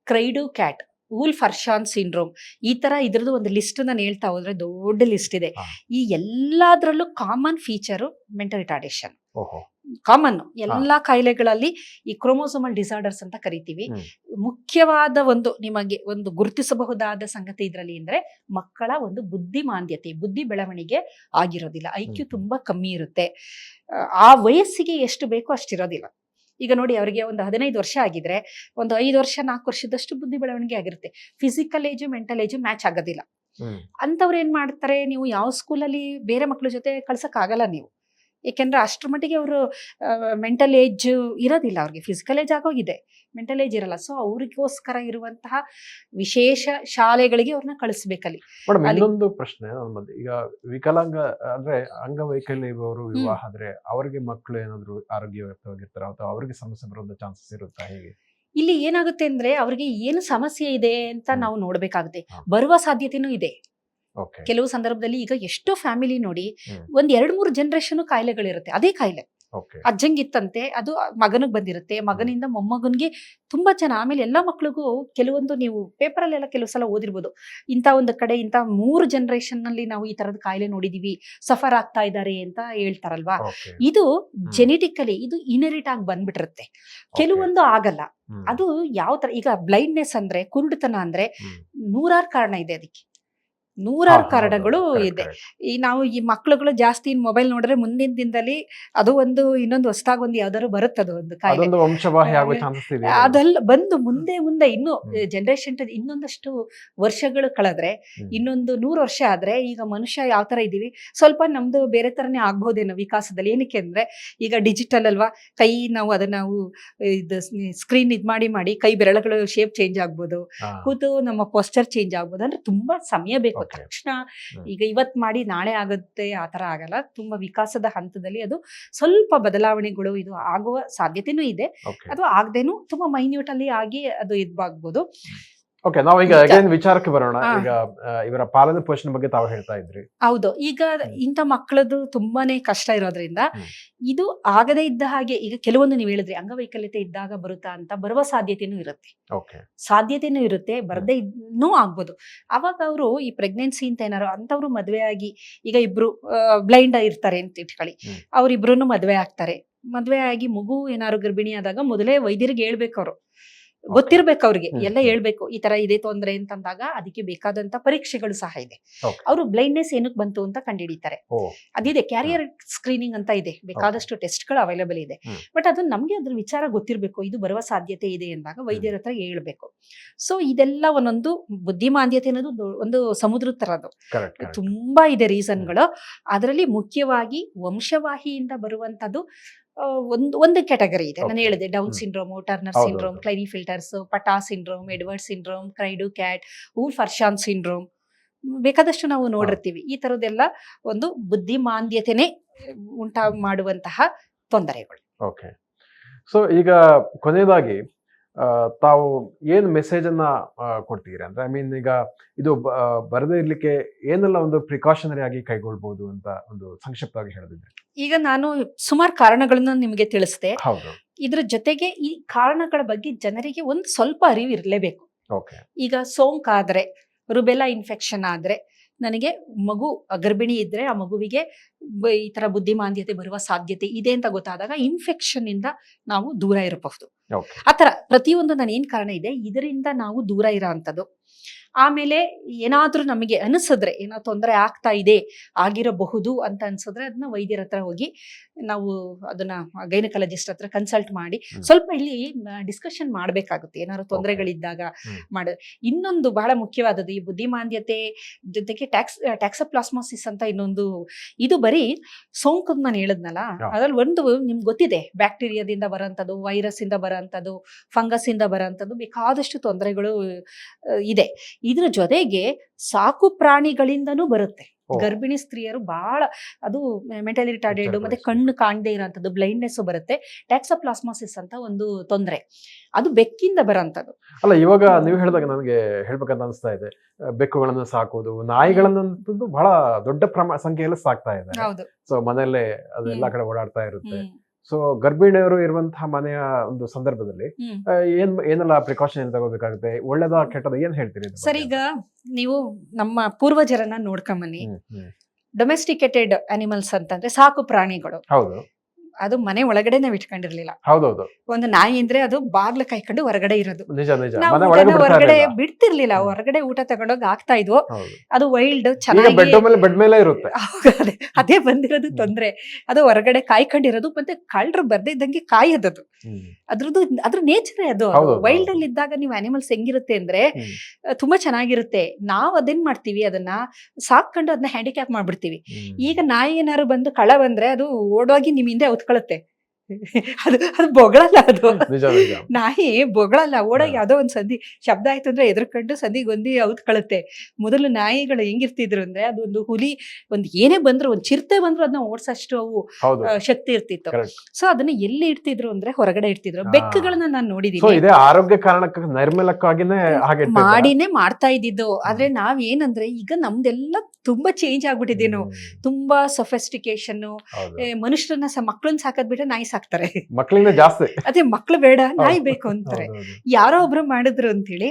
cri du cat, Wolf Hirschhorn syndrome, ಈ ತರ ಇದ್ರದ್ದು ಒಂದು ಲಿಸ್ಟ್ ನಾನು ಹೇಳ್ತಾ ಹೋದ್ರೆ ದೊಡ್ಡ ಲಿಸ್ಟ್ ಇದೆ. ಈ ಎಲ್ಲಾದ್ರಲ್ಲೂ common feature mental retardation. Common ಎಲ್ಲಾ ಕಾಯಿಲೆಗಳಲ್ಲಿ ಈ ಕ್ರೋಮೋಸೋಮಲ್ ಡಿಸಾರ್ಡರ್ಸ್ ಅಂತ ಕರಿತೀವಿ. ಮುಖ್ಯವಾದ ಒಂದು ನಿಮಗೆ ಒಂದು ಗುರುತಿಸಬಹುದಾದ ಸಂಗತಿ ಇದರಲ್ಲಿ ಅಂದ್ರೆ ಮಕ್ಕಳ ಒಂದು ಬುದ್ಧಿಮಾಂದ್ಯತೆ, ಬುದ್ಧಿ ಬೆಳವಣಿಗೆ ಆಗಿರೋದಿಲ್ಲ. ಐಕ್ಯೂ ತುಂಬಾ ಕಮ್ಮಿ ಇರುತ್ತೆ. ಆ ವಯಸ್ಸಿಗೆ ಎಷ್ಟು ಬೇಕೋ ಅಷ್ಟಿರೋದಿಲ್ಲ. ಈಗ ನೋಡಿ, ಅವರಿಗೆ ಒಂದು 15 ವರ್ಷ ಆಗಿದ್ರೆ ಒಂದು 5 ವರ್ಷ 4 ವರ್ಷದಷ್ಟು ಬುದ್ಧಿ ಬೆಳವಣಿಗೆ ಆಗಿರುತ್ತೆ. Physical age mental age match ಆಗೋದಿಲ್ಲ. ಅಂತವ್ರು ಏನ್ ಮಾಡ್ತಾರೆ, ನೀವು ಯಾವ ಸ್ಕೂಲಲ್ಲಿ ಬೇರೆ ಮಕ್ಕಳ ಜೊತೆ ಕಳ್ಸಕ್ ಆಗಲ್ಲ ನೀವು. ಏಕೆಂದ್ರೆ ಅಷ್ಟ್ರ ಮಟ್ಟಿಗೆ ಅವರು ಮೆಂಟಲ್ ಏಜ್ ಇರೋದಿಲ್ಲ. ಅವ್ರಿಗೆ ಫಿಸಿಕಲ್ ಏಜ್ ಆಗೋಗಿದೆ, ಮೆಂಟಲ್ ಏಜ್ ಇರಲ್ಲ. ಸೊ ಅವ್ರಿಗೋಸ್ಕರ ಇರುವಂತಹ ವಿಶೇಷ ಶಾಲೆಗಳಿಗೆ ಅವ್ರನ್ನ ಕಳಿಸ್ಬೇಕಲ್ಲಿ. ಇನ್ನೊಂದು ಪ್ರಶ್ನೆ ನಮ್ಮದು, ಈಗ ವಿಕಲಾಂಗ ಅಂದ್ರೆ ಅಂಗವೈಕಲ್ಯ ಇರುವವರು ವಿವಾಹ ಆದ್ರೆ ಅವರಿಗೆ ಮಕ್ಕಳು ಏನಾದ್ರು ಆರೋಗ್ಯವಾಗಿರ್ತಾರೆ ಅಥವಾ ಅವರಿಗೆ ಸಮಸ್ಯೆ ಬರೋದ ಚಾನ್ಸಸ್ ಇರುತ್ತಾ? ಹೇಗೆ ಇಲ್ಲಿ ಏನಾಗುತ್ತೆ ಅಂದ್ರೆ ಅವ್ರಿಗೆ ಏನು ಸಮಸ್ಯೆ ಇದೆ ಅಂತ ನಾವು ನೋಡ್ಬೇಕಾಗುತ್ತೆ. ಬರುವ ಸಾಧ್ಯತೆನೂ ಇದೆ. ಕೆಲವು ಸಂದರ್ಭದಲ್ಲಿ ಈಗ ಎಷ್ಟೋ ಫ್ಯಾಮಿಲಿ ನೋಡಿ ಒಂದ್ 2-3 ಜನರೇಷನ್ ಕಾಯಿಲೆಗಳಿರುತ್ತೆ. ಅದೇ ಕಾಯಿಲೆ ಅಜ್ಜಂಗಿತ್ತಂತೆ, ಅದು ಮಗನಿಗೆ ಬಂದಿರುತ್ತೆ, ಮಗನಿಂದ ಮೊಮ್ಮಗನ್ಗೆ ತುಂಬಾ ಜನ. ಆಮೇಲೆ ಎಲ್ಲಾ ಮಕ್ಳಿಗೂ ಕೆಲವೊಂದು ನೀವು ಪೇಪರಲ್ಲೆಲ್ಲ ಕೆಲವು ಸಲ ಓದಿರ್ಬೋದು, ಇಂಥ ಒಂದು ಕಡೆ ಇಂಥ 3 ಜನರೇಷನ್ ನಲ್ಲಿ ನಾವು ಈ ತರದ ಕಾಯಿಲೆ ನೋಡಿದೀವಿ, ಸಫರ್ ಆಗ್ತಾ ಇದ್ದಾರೆ ಅಂತ ಹೇಳ್ತಾರಲ್ವಾ. ಇದು ಜೆನೆಟಿಕಲಿ ಇದು ಇನ್ಹೆರಿಟ್ ಆಗಿ ಬಂದ್ಬಿಟ್ಟಿರುತ್ತೆ. ಕೆಲವೊಂದು ಆಗಲ್ಲ. ಅದು ಯಾವ ತರ, ಈಗ ಬ್ಲೈಂಡ್ನೆಸ್ ಅಂದ್ರೆ ಕುರುಡುತನ ಅಂದ್ರೆ 100 ಕಾರಣ ಇದೆ. ಅದಕ್ಕೆ 100 ಕಾರಣಗಳು ಇದೆ. ಈ ನಾವು ಈ ಮಕ್ಳುಗಳು ಜಾಸ್ತಿ ಮೊಬೈಲ್ ನೋಡಿದ್ರೆ ಮುಂದಿನ ದಿನದಲ್ಲಿ ಅದು ಒಂದು ಇನ್ನೊಂದು ಹೊಸದಾಗಿ ಒಂದು ಯಾವ್ದಾದ್ರು ಬರುತ್ತದು ಒಂದು ಕಾಯಿಲೆ, ಅದೆಲ್ಲ ಬಂದು ಮುಂದೆ ಇನ್ನು ಜನರೇಷನ್ ಇನ್ನೊಂದಷ್ಟು ವರ್ಷಗಳು ಕಳೆದ್ರೆ, ಇನ್ನೊಂದು 100 ವರ್ಷ ಆದ್ರೆ ಈಗ ಮನುಷ್ಯ ಯಾವ ತರ ಇದೀವಿ ಸ್ವಲ್ಪ ನಮ್ದು ಬೇರೆ ತರನೇ ಆಗ್ಬಹುದೇನೋ ವಿಕಾಸದಲ್ಲಿ. ಏನಕ್ಕೆ ಅಂದ್ರೆ ಈಗ ಡಿಜಿಟಲ್ ಅಲ್ವಾ, ಕೈ ನಾವು ಅದನ್ನ ನಾವು ಇದು ಸ್ಕ್ರೀನ್ ಮಾಡಿ ಕೈ ಬೆರಳುಗಳು ಶೇಪ್ ಚೇಂಜ್ ಆಗ್ಬೋದು, ಕೂತು ನಮ್ಮ ಪೋಸ್ಚರ್ ಚೇಂಜ್ ಆಗ್ಬೋದು. ಅಂದ್ರೆ ತುಂಬಾ ಸಮಯ ಬೇಕು. ತಕ್ಷಣ ಈಗ ಇವತ್ ಮಾಡಿ ನಾಳೆ ಆಗುತ್ತೆ ಆತರ ಆಗಲ್ಲ. ತುಂಬಾ ವಿಕಾಸದ ಹಂತದಲ್ಲಿ ಅದು ಸ್ವಲ್ಪ ಬದಲಾವಣೆಗಳು ಇದು ಆಗುವ ಸಾಧ್ಯತೆನೂ ಇದೆ. ಅದು ಆಗದೇನು ತುಂಬಾ ಮೈನ್ಯೂಟ್ ಅಲ್ಲಿ ಆಗಿ ಅದು ಇದಾಗಬಹುದು. ಓಕೆ, ನಾವು ಈಗ ಅಗೇನ್ ವಿಚಾರಕ್ಕೆ ಬರೋಣ. ಈಗ ಇವರ ಪಾಲನೆ ಪೋಷಣೆ ಬಗ್ಗೆ ತಾವು ಹೇಳ್ತಾ ಇದ್ರಿ. ಹೌದು, ಈಗ ಇಂಥ ಮಕ್ಕಳದು ತುಂಬಾನೇ ಕಷ್ಟ ಇರೋದ್ರಿಂದ ಇದು ಆಗದೇ ಇದ್ದ ಹಾಗೆ, ಈಗ ಕೆಲವೊಂದು ನೀವು ಹೇಳಿದ್ರಿ ಅಂಗವೈಕಲ್ಯತೆ ಇದ್ದಾಗ ಬರುತ್ತಾ ಅಂತ, ಬರುವ ಸಾಧ್ಯತೆನೂ ಇರುತ್ತೆ, ಬರದೇ ಇನ್ನೂ ಆಗ್ಬೋದು. ಅವಾಗ ಅವರು ಈ ಪ್ರೆಗ್ನೆನ್ಸಿ ಅಂತ ಏನಾರು ಅಂತವ್ರು ಮದ್ವೆ ಆಗಿ, ಈಗ ಇಬ್ರು ಬ್ಲೈಂಡ್ ಇರ್ತಾರೆ ಅಂತ ಇಟ್ಕೊಳ್ಳಿ, ಅವ್ರಿಬ್ರು ಮದ್ವೆ ಆಗ್ತಾರೆ. ಮದ್ವೆ ಆಗಿ ಮಗು ಏನಾರು ಗರ್ಭಿಣಿ ಆದಾಗ ಮೊದಲೇ ವೈದ್ಯರಿಗೆ ಹೇಳ್ಬೇಕು, ಅವರು ಗೊತ್ತಿರ್ಬೇಕು, ಅವ್ರಿಗೆ ಎಲ್ಲ ಹೇಳ್ಬೇಕು ಈ ತರ ಇದೆ ತೊಂದ್ರೆ ಅಂತಂದಾಗ ಅದಕ್ಕೆ ಬೇಕಾದಂತ ಪರೀಕ್ಷೆಗಳು ಸಹ ಇದೆ. ಅವರು ಬ್ಲೈಂಡ್ನೆಸ್ ಏನಕ್ಕೆ ಬಂತು ಅಂತ ಕಂಡುಹಿಡಿತಾರೆ. ಅದಿದೆ, ಕ್ಯಾರಿಯರ್ ಸ್ಕ್ರೀನಿಂಗ್ ಅಂತ ಇದೆ, ಬೇಕಾದಷ್ಟು ಟೆಸ್ಟ್ಗಳು ಅವೈಲೇಬಲ್ ಇದೆ. ಬಟ್ ಅದು ನಮ್ಗೆ ಅದ್ರ ವಿಚಾರ ಗೊತ್ತಿರ್ಬೇಕು, ಇದು ಬರುವ ಸಾಧ್ಯತೆ ಇದೆ ಎಂದಾಗ ವೈದ್ಯರ ಹತ್ರ ಹೇಳ್ಬೇಕು. ಸೊ ಇದೆಲ್ಲ ಒಂದೊಂದು ಬುದ್ಧಿಮಾಂದ್ಯತೆ ಅನ್ನೋದು ಒಂದು ಸಮುದ್ರ ತರದು, ತುಂಬಾ ಇದೆ ರೀಸನ್ಗಳು. ಅದರಲ್ಲಿ ಮುಖ್ಯವಾಗಿ ವಂಶವಾಹಿಯಿಂದ ಬರುವಂತದ್ದು ಒಂದು ಕ್ಯಾಟಗರಿ ಇದೆ. ನಾನು ಹೇಳಿದೆ Down syndrome, Turner syndrome, Klinefelter's, Patau syndrome, Edward syndrome, cri du cat, ಫರ್ಶಾನ್ ಸಿಂಡ್ರೋಮ್, ಬೇಕಾದಷ್ಟು ನಾವು ನೋಡಿರ್ತೀವಿ. ಈ ತರದೆಲ್ಲ ಒಂದು ಬುದ್ಧಿಮಾಂದ್ಯತೆನೇ ಉಂಟು ಮಾಡುವಂತಹ ತೊಂದರೆಗಳು. ಓಕೆ, ಸೊ ಈಗ ಕೊನೆಯದಾಗಿ ತಾವು ಏನು ಮೆಸೇಜ್ ಅನ್ನ ಕೊಡ್ತೀರಿ ಅಂದ್ರೆ, ಐ ಮೀನ್ ಈಗ ಇದು ಬರದೇ ಇರ್ಲಿಕ್ಕೆ ಏನೆಲ್ಲ ಒಂದು ಪ್ರಿಕಾಷನರಿ ಆಗಿ ಕೈಗೊಳ್ಬಹುದು ಅಂತ ಒಂದು ಸಂಕ್ಷಿಪ್ತವಾಗಿ ಹೇಳಿದ್ರೆ. ಈಗ ನಾನು ಸುಮಾರು ಕಾರಣಗಳನ್ನ ನಿಮಗೆ ತಿಳಿಸಿದೆ. ಇದ್ರ ಜೊತೆಗೆ ಈ ಕಾರಣಗಳ ಬಗ್ಗೆ ಜನರಿಗೆ ಒಂದು ಸ್ವಲ್ಪ ಅರಿವು ಇರಲೇಬೇಕು. ಈಗ ಸೋಂಕಾದ್ರೆ, ರುಬೆಲಾ ಇನ್ಫೆಕ್ಷನ್ ಆದ್ರೆ, ನನಗೆ ಮಗು ಗರ್ಭಿಣಿ ಇದ್ರೆ ಆ ಮಗುವಿಗೆ ಈ ತರ ಬುದ್ಧಿಮಾಂದ್ಯತೆ ಬರುವ ಸಾಧ್ಯತೆ ಇದೆ ಅಂತ ಗೊತ್ತಾದಾಗ ಇನ್ಫೆಕ್ಷನ್ ಇಂದ ನಾವು ದೂರ ಇರಬಹುದು. ಆತರ ಪ್ರತಿಯೊಂದು ನಾನು ಏನ್ ಕಾರಣ ಇದೆ ಇದರಿಂದ ನಾವು ದೂರ ಇರೋ ಅಂತದ್ದು. ಆಮೇಲೆ ಏನಾದ್ರೂ ನಮಗೆ ಅನಿಸಿದ್ರೆ ಏನೋ ತೊಂದರೆ ಆಗ್ತಾ ಇದೆ, ಆಗಿರಬಹುದು ಅಂತ ಅನ್ಸಿದ್ರೆ ಅದನ್ನ ವೈದ್ಯರ ಹತ್ರ ಹೋಗಿ ನಾವು ಅದನ್ನ ಗೈನಕಾಲಜಿಸ್ಟ್ ಹತ್ರ ಕನ್ಸಲ್ಟ್ ಮಾಡಿ ಸ್ವಲ್ಪ ಇಲ್ಲಿ ಡಿಸ್ಕಷನ್ ಮಾಡ್ಬೇಕಾಗುತ್ತೆ. ಏನಾದ್ರು ತೊಂದರೆಗಳಿದ್ದಾಗ ಇನ್ನೊಂದು ಬಹಳ ಮುಖ್ಯವಾದದ್ದು ಈ ಬುದ್ಧಿಮಾಂದ್ಯತೆ ಜೊತೆಗೆ ಟ್ಯಾಕ್ಸೋಪ್ಲಾಸ್ಮೋಸಿಸ್ ಅಂತ ಇನ್ನೊಂದು, ಇದು ಬರೀ ಸೋಂಕು ನಾನು ಹೇಳದ್ನಲ್ಲ, ಅದ್ರಲ್ಲಿ ಒಂದು ನಿಮ್ಗೆ ಗೊತ್ತಿದೆ, ಬ್ಯಾಕ್ಟೀರಿಯಾದಿಂದ ಬರೋಂಥದ್ದು, ವೈರಸ್ ಇಂದ ಬರೋಂಥದ್ದು, ಫಂಗಸ್ ಇಂದ ಬರೋಂಥದ್ದು, ಬೇಕಾದಷ್ಟು ತೊಂದರೆಗಳು ಇದೆ. ಇದ್ರ ಜೊತೆಗೆ ಸಾಕು ಪ್ರಾಣಿಗಳಿಂದನೂ ಬರುತ್ತೆ. ಗರ್ಭಿಣಿ ಸ್ತ್ರೀಯರು ಬಹಳ ಅದು ಮೆಂಟಲಿ ರಿಟಾರ್ಡೆಡ್ ಮತ್ತೆ ಕಣ್ಣು ಕಾಣದೇ ಇರೋಂಥದ್ದು ಬ್ಲೈಂಡ್ನೆಸ್ ಬರುತ್ತೆ. ಟ್ಯಾಕ್ಸೋಪ್ಲಾಸ್ಮೋಸಿಸ್ ಅಂತ ಒಂದು ತೊಂದರೆ, ಅದು ಬೆಕ್ಕಿಂದ ಬರೋಂಥದ್ದು. ಅಲ್ಲ, ಇವಾಗ ನೀವು ಹೇಳಿದಾಗ ನನಗೆ ಹೇಳ್ಬೇಕಂತ ಅನಿಸ್ತಾ ಇದೆ, ಬೆಕ್ಕುಗಳನ್ನು ಸಾಕುವುದು, ನಾಯಿಗಳನ್ನಂತದ್ದು ಬಹಳ ದೊಡ್ಡ ಸಂಖ್ಯೆಯಲ್ಲಿ ಸಾಕ್ತಾ ಇದೆ. ಸೊ ಮನೆಯಲ್ಲೇ ಅದು ಎಲ್ಲಾ ಕಡೆ ಓಡಾಡ್ತಾ ಇರುತ್ತೆ. ಸೊ ಗರ್ಭಿಣಿಯರು ಇರುವಂತಹ ಮನೆಯ ಒಂದು ಸಂದರ್ಭದಲ್ಲಿ ಏನೆಲ್ಲ ಪ್ರಿಕಾಷನ್ ತಗೋಬೇಕಾಗುತ್ತೆ, ಒಳ್ಳೇದ ಕೆಟ್ಟದ ಏನ್ ಹೇಳ್ತೀರಿ ಸರ್? ಈಗ ನೀವು ನಮ್ಮ ಪೂರ್ವಜರನ್ನ ನೋಡ್ಕೊಂಬನ್ನಿ, ಡೊಮೆಸ್ಟಿಕೇಟೆಡ್ ಅನಿಮಲ್ಸ್ ಅಂತಂದ್ರೆ ಸಾಕು ಪ್ರಾಣಿಗಳು. ಹೌದು, ಅದು ಮನೆ ಒಳಗಡೆ ನಾವ್ ಇಟ್ಕೊಂಡಿರ್ಲಿಲ್ಲ. ಹೌದೌದು, ಒಂದು ನಾಯಿ ಅಂದ್ರೆ ಅದು ಬಾಗ್ಲ ಕಾಯ್ಕೊಂಡು ಹೊರಗಡೆ ಇರೋದು, ಹೊರಗಡೆ ಬಿಡ್ತಿರ್ಲಿಲ್ಲ. ಹೊರಗಡೆ ಊಟ ತಗೊಂಡೋಗಿ ಆಗ್ತಾ ಇದ್ವು, ಅದು ವೈಲ್ಡ್ ಚೆನ್ನಾಗಿ ಅದೇ ಬಂದಿರೋದು ತೊಂದ್ರೆ. ಅದು ಹೊರಗಡೆ ಕಾಯ್ಕೊಂಡಿರೋದು, ಮತ್ತೆ ಕಳ್ಳರು ಬರ್ದೇ ಇದ್ದಂಗೆ ಕಾಯೋದದು, ಅದ್ರ ನೇಚರೇ ಅದು. ವೈಲ್ಡ್ ಅಲ್ಲಿ ಇದ್ದಾಗ ನೀವು ಅನಿಮಲ್ಸ್ ಹೆಂಗಿರುತ್ತೆ ಅಂದ್ರೆ ತುಂಬಾ ಚೆನ್ನಾಗಿರುತ್ತೆ. ನಾವ್ ಅದೇನ್ ಮಾಡ್ತೀವಿ, ಅದನ್ನ ಸಾಕೊಂಡು ಅದನ್ನ ಹ್ಯಾಂಡಿಕ್ಯಾಪ್ ಮಾಡ್ಬಿಡ್ತೀವಿ. ಈಗ ನಾಯಿ ಏನಾರು ಬಂದು ಕಳ ಬಂದ್ರೆ ಅದು ಓಡೋಗಿ ನಿಮ್ ಹಿಂದೆ ಹೊತ್ಕೊಳ್ಳುತ್ತೆ, ಅದು ಬೊಗಳಲ್ಲ, ಅದು ನಿಜ ನಿಜ. ನಾಯಿ ಬೊಗಳಲ್ಲ. ಓಡಾಗಿ ಹಾ. ಯಾವ್ದೋ ಒಂದ್ ಸಂಧಿ ಶಬ್ದ ಆಯ್ತು ಅಂದ್ರೆ ಎದ್ರಕೊಂಡು ಸಂಧಿಗೊಂದಿ ಕಳುತ್ತೆ. ಮೊದಲು ನಾಯಿಗಳು ಹೆಂಗಿರ್ತಿದ್ರು ಅಂದ್ರೆ ಅದೊಂದು ಹುಲಿ ಒಂದ್ ಏನೇ ಬಂದ್ರು, ಒಂದ್ ಚಿರತೆ ಬಂದ್ರು ಅದನ್ನ ಓಡ್ಸಷ್ಟು ಅವು ಹೌದು ಶಕ್ತಿ ಇರ್ತಿತ್ತು. ಕರೆಕ್ಟ್. ಸೊ ಅದನ್ನ ಎಲ್ಲಿ ಇಡ್ತಿದ್ರು ಅಂದ್ರೆ ಹೊರಗಡೆ ಇಡ್ತಿದ್ರು. ಹಾ. ಬೆಕ್ಕುಗಳನ್ನ ನಾನು ಸೊ ನೋಡಿದೀನಿ, ಇದೇ ಆರೋಗ್ಯ ಕಾರಣಕ್ಕೆ ನೈರ್ಮಲ್ಯಕ್ಕಾಗಿನೇ ಹಾಗೆ ಇಟ್ಟಿದ್ದಾರಾ? ಮಾಡಿನೇ ಮಾಡ್ತಾ ಇದ್ದಿದ್ದು. ಆದ್ರೆ ನಾವ್ ಏನಂದ್ರೆ ಈಗ ನಮ್ದೆಲ್ಲ ತುಂಬಾ ಚೇಂಜ್ ಆಗ್ಬಿಟ್ಟಿದೆ. ನಾವು ತುಂಬಾ ಸೊಫೆಸ್ಟಿಕೇಶನ್, ಹೌದು. ಮನುಷ್ಯರನ್ನ ಮಕ್ಳನ್ನ ಸಾಕದ್ ಬಿಟ್ರೆ ನಾಯಿ ಸಾಕ್ತಾರೆ. ಮಕ್ಕಳಿಂದ ಜಾಸ್ತಿ. ಅದೇ ಮಕ್ಳು ಬೇಡ ನಾಯಿ ಬೇಕು ಅಂತಾರೆ. ಹೌದು, ಹೌದು. ಯಾರೋ ಒಬ್ರು ಮಾಡಿದ್ರು ಅಂತೇಳಿ,